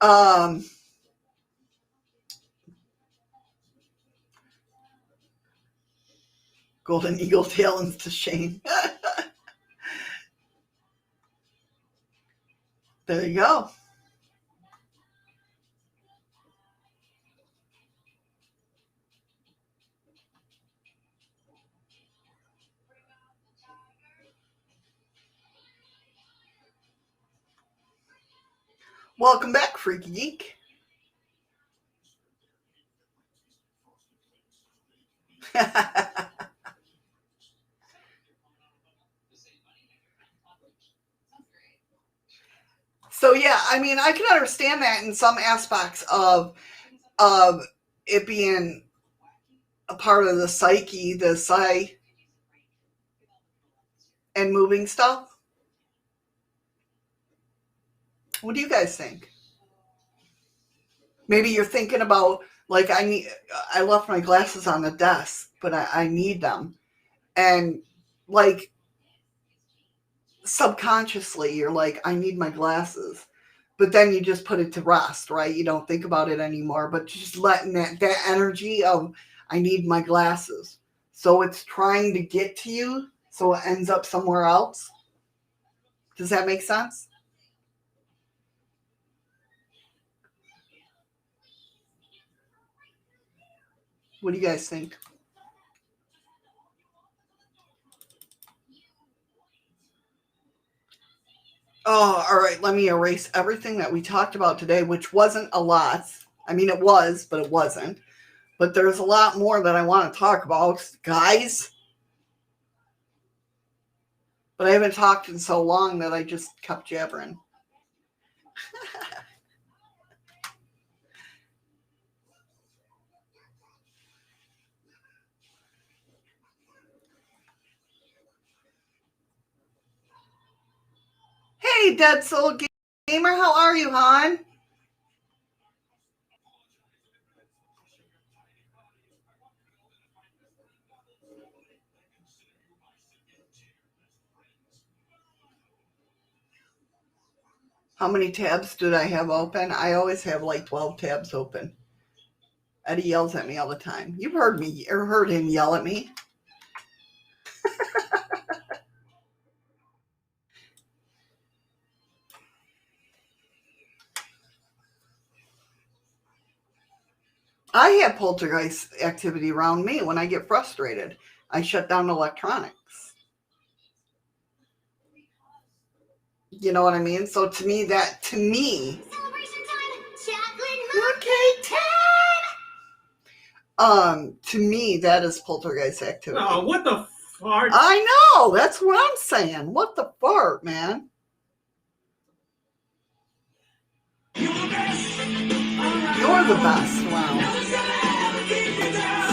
um. Golden eagle talons to Shane. There you go. Welcome back, Freaky Geek. So yeah, I mean, I can understand that in some aspects of it being a part of the psyche, the psy, and moving stuff. What do you guys think? Maybe you're thinking about like I left my glasses on the desk, but I need them, And like subconsciously, you're like, I need my glasses. But then you just put it to rest, right? You don't think about it anymore, but just letting that energy of, I need my glasses. So it's trying to get to you, so it ends up somewhere else. Does that make sense? What do you guys think? Oh, all right. Let me erase everything that we talked about today, which wasn't a lot. I mean, it was, but it wasn't. But there's a lot more that I want to talk about, guys. But I haven't talked in so long that I just kept jabbering. Hey, Dead Soul Gamer, how are you, hon? How many tabs did I have open? I always have like 12 tabs open. Eddie yells at me all the time. You've heard me or heard him yell at me. I have poltergeist activity around me when I get frustrated. I shut down electronics. You know what I mean? So to me, celebration time, chocolate mooncake time. To me, that is poltergeist activity. Oh, what the fart? I know. That's what I'm saying. What the fart, man? You're the best. Wow.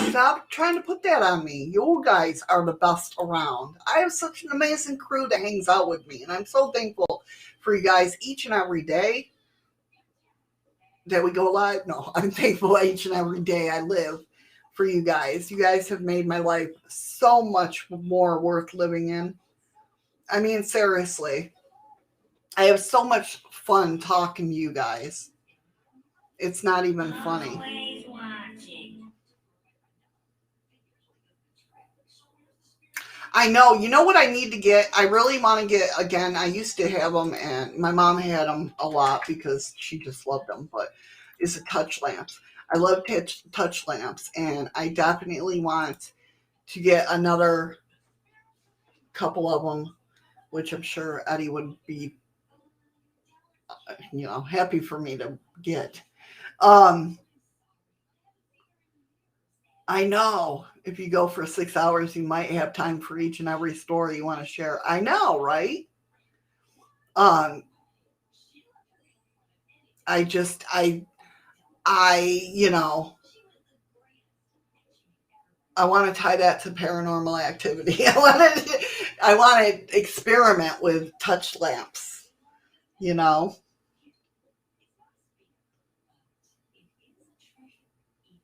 Stop trying to put that on me. You guys are the best around. I have such an amazing crew that hangs out with me, and I'm so thankful for you guys each and every day that we go live. No, I'm thankful each and every day I live for you guys. You guys have made my life so much more worth living in. I mean, seriously. I have so much fun talking to you guys. It's not even funny. I know. You know what I need to get? I really want to get, again, I used to have them, and my mom had them a lot because she just loved them, but it's a touch lamps. I love touch lamps, and I definitely want to get another couple of them, which I'm sure Eddie would be, happy for me to get. Um, I know if you go for 6 hours, you might have time for each and every story you want to share. I know, right? Um, I just, I, I want to tie that to paranormal activity. I want to experiment with touch lamps, you know?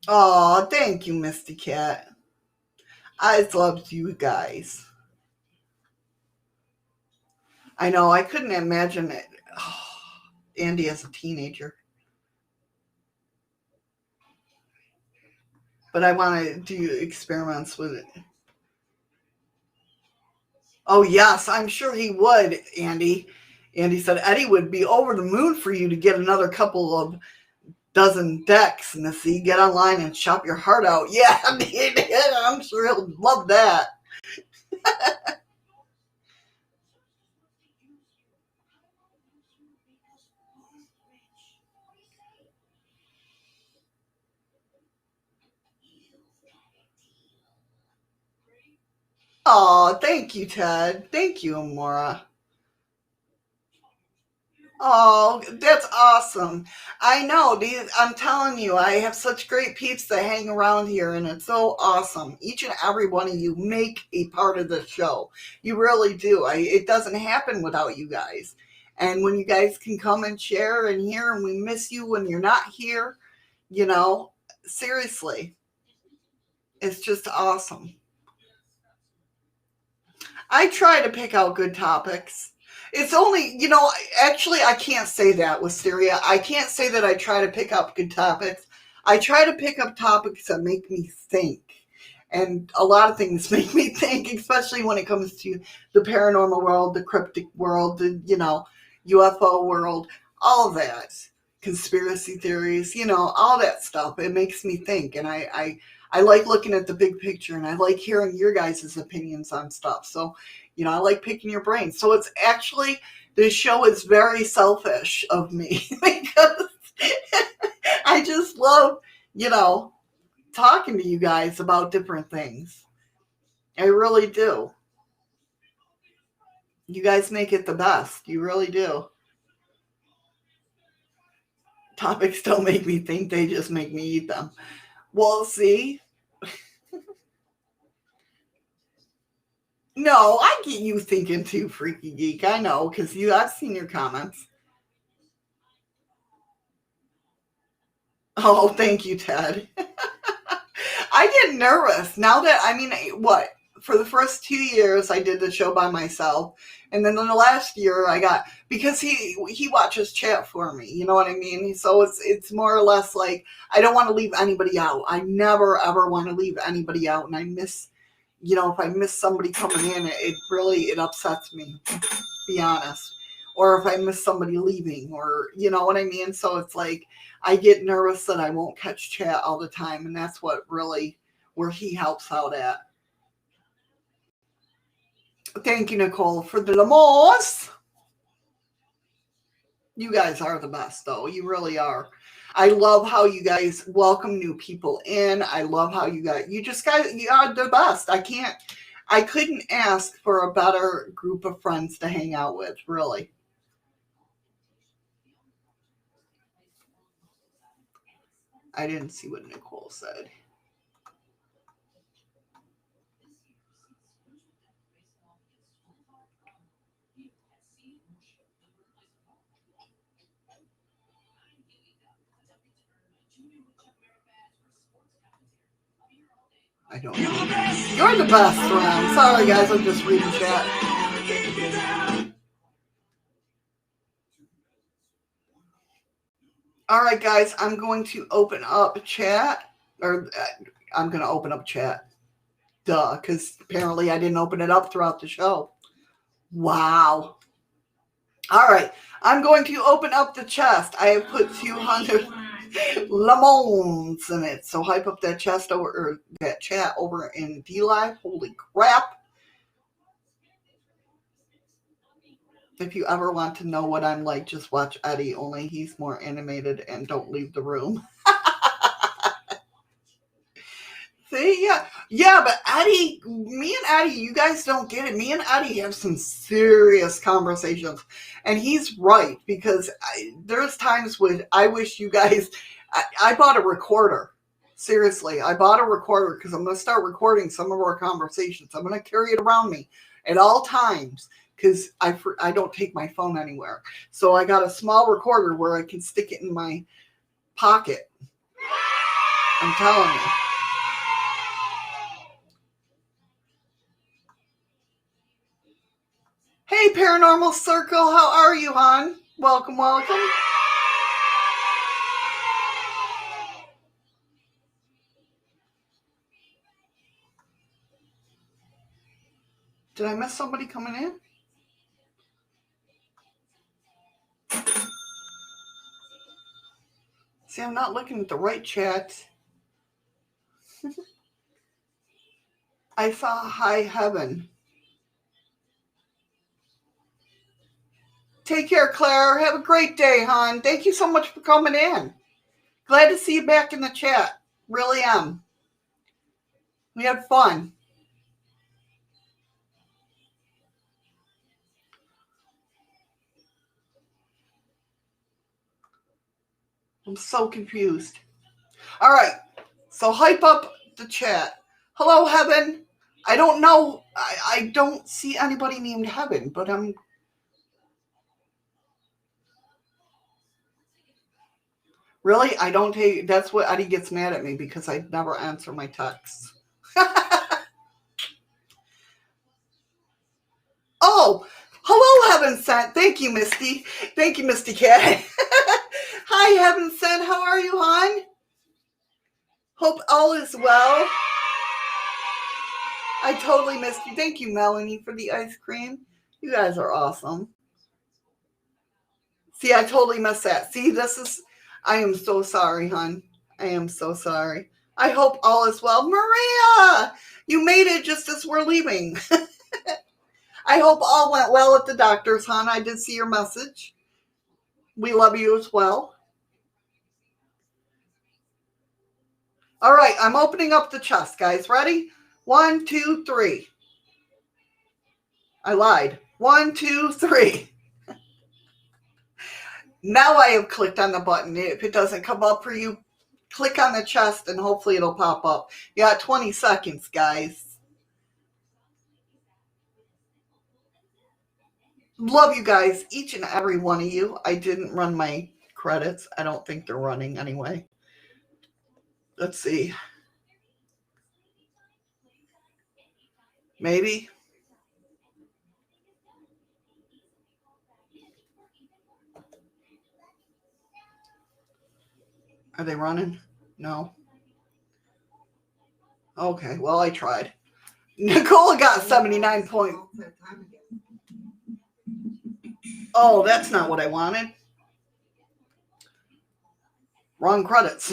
Oh, thank you, Misty Cat. I loved you guys. I know, I couldn't imagine it. Oh, Andy as a teenager. But I want to do experiments with it. Oh, yes, I'm sure he would, Andy. Andy said Eddie would be over the moon for you to get another couple of dozen decks, Missy. Get online and shop your heart out. Yeah, I'm sure he'll love that. Oh, thank you, Ted. Thank you, Amora. Oh, that's awesome. I know. I'm telling you, I have such great peeps that hang around here, and it's so awesome. Each and every one of you make a part of the show. You really do. It doesn't happen without you guys. And when you guys can come and share and hear, and we miss you when you're not here, you know, seriously, it's just awesome. I try to pick out good topics. It's only, actually, I can't say that, Wisteria. I can't say that I try to pick up good topics. I try to pick up topics that make me think. And a lot of things make me think, especially when it comes to the paranormal world, the cryptic world, the, UFO world, all of that. Conspiracy theories, all that stuff. It makes me think. And I like looking at the big picture, and I like hearing your guys' opinions on stuff. So, I like picking your brain. So it's actually, this show is very selfish of me because I just love, talking to you guys about different things. I really do. You guys make it the best. You really do. Topics don't make me think, they just make me eat them. Well, see, no, I get you thinking too, Freaky Geek. I know, because I've seen your comments. Oh, thank you, Ted. I get nervous now that, what? For the first 2 years, I did the show by myself. And then in the last year, because he watches chat for me. You know what I mean? So it's more or less like, I don't want to leave anybody out. I never, ever want to leave anybody out. And I miss, if I miss somebody coming in, it upsets me, to be honest. Or if I miss somebody leaving, or, you know what I mean? So it's like, I get nervous that I won't catch chat all the time. And that's where he helps out at. Thank you, Nicole, for the Lamos. You guys are the best, though. You really are. I love how you guys welcome new people in. I love how you are the best. I couldn't ask for a better group of friends to hang out with, really. I didn't see what Nicole said. I don't know. You're the best around. Sorry, guys. I'm just reading chat. All right, guys. I'm going to open up chat. I'm going to open up chat. Duh, because apparently I didn't open it up throughout the show. Wow. All right. I'm going to open up the chest. I have put 200 lemons in it. So hype up that that chat over in D-Live. Holy crap. If you ever want to know what I'm like, just watch Eddie. Only he's more animated, and don't leave the room. See, yeah, but me and Eddie, you guys don't get it. Me and Eddie have some serious conversations, and he's right, because there's times when I wish you guys. I bought a recorder. Seriously, I bought a recorder because I'm going to start recording some of our conversations. I'm going to carry it around me at all times because I don't take my phone anywhere. So I got a small recorder where I can stick it in my pocket. I'm telling you. Hey, Paranormal Circle, how are you, hon? Welcome, welcome. Did I miss somebody coming in? See, I'm not looking at the right chat. I saw High Heaven. Take care, Claire. Have a great day, hon. Thank you so much for coming in. Glad to see you back in the chat. Really am. We had fun. I'm so confused. All right. So hype up the chat. Hello, Heaven. I don't know. I don't see anybody named Heaven, but I'm... Really? I don't take... That's what Eddie gets mad at me, because I never answer my texts. Oh, hello, Heaven Sent. Thank you, Misty. Thank you, Misty Cat. Hi, Heaven Sent. How are you, hon? Hope all is well. I totally missed you. Thank you, Melanie, for the ice cream. You guys are awesome. See, I totally missed that. See, I am so sorry, hon. I am so sorry. I hope all is well. Maria, you made it just as we're leaving. I hope all went well at the doctor's, hon. I did see your message. We love you as well. All right, I'm opening up the chest, guys. Ready? 1, 2, 3. I lied. 1, 2, 3. Now I have clicked on the button. If it doesn't come up for you, click on the chest and hopefully it'll pop up. You got 20 seconds, guys. Love you guys, each and every one of you. I didn't run my credits. I don't think they're running anyway. Let's see. Maybe. Are they running? No. Okay, well, I tried. Nicole got 79 points. Oh, that's not what I wanted. Wrong credits.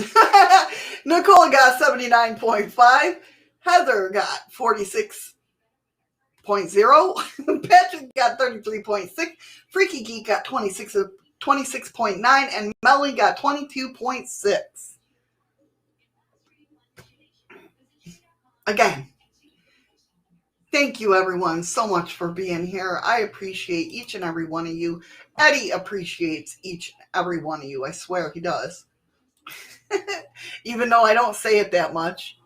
Nicole got 79.5. Heather got 46.0. Patrick got 33.6. Freaky Geek got 26.9. And Melly got 22.6. Again, thank you, everyone, so much for being here. I appreciate each and every one of you. Eddie appreciates each and every one of you. I swear he does. Even though I don't say it that much,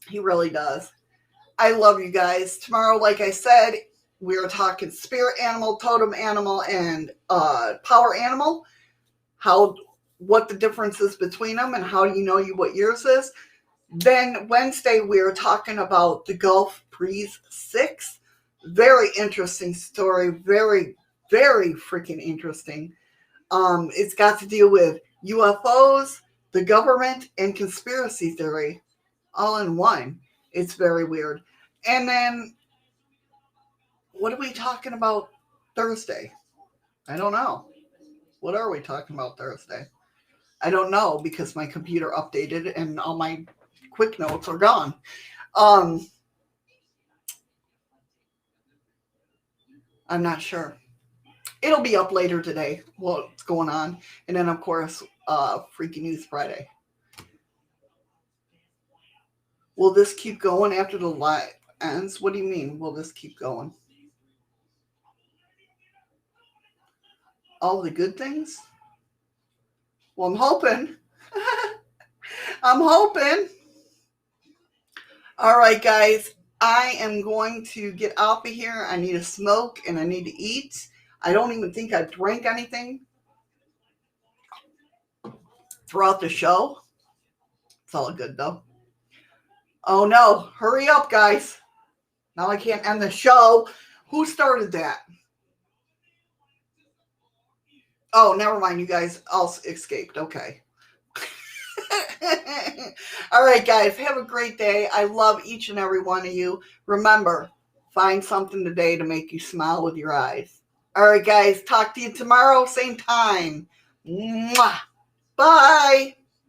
he really does. I love you guys. Tomorrow, like I said, we're talking spirit animal, totem animal, and power animal. What the difference is between them and how do you know what yours is. Then Wednesday, we're talking about the Gulf Breeze 6. Very interesting story. Very, very freaking interesting. It's got to deal with UFOs, the government, and conspiracy theory all in one. It's very weird. And then, what are we talking about Thursday? I don't know. What are we talking about Thursday? I don't know because my computer updated and all my quick notes are gone. I'm not sure. It'll be up later today, what's going on. And then, of course, Freaky News Friday. Will this keep going after the live ends? What do you mean, will this keep going? All the good things? Well, I'm hoping. I'm hoping. All right, guys. I am going to get off of here. I need to smoke and I need to eat. I don't even think I drank anything throughout the show. It's all good, though. Oh, no. Hurry up, guys. Now I can't end the show. Who started that? Oh, never mind, you guys all escaped. Okay. All right, guys. Have a great day. I love each and every one of you. Remember, find something today to make you smile with your eyes. All right, guys. Talk to you tomorrow, same time. Mwah. Bye.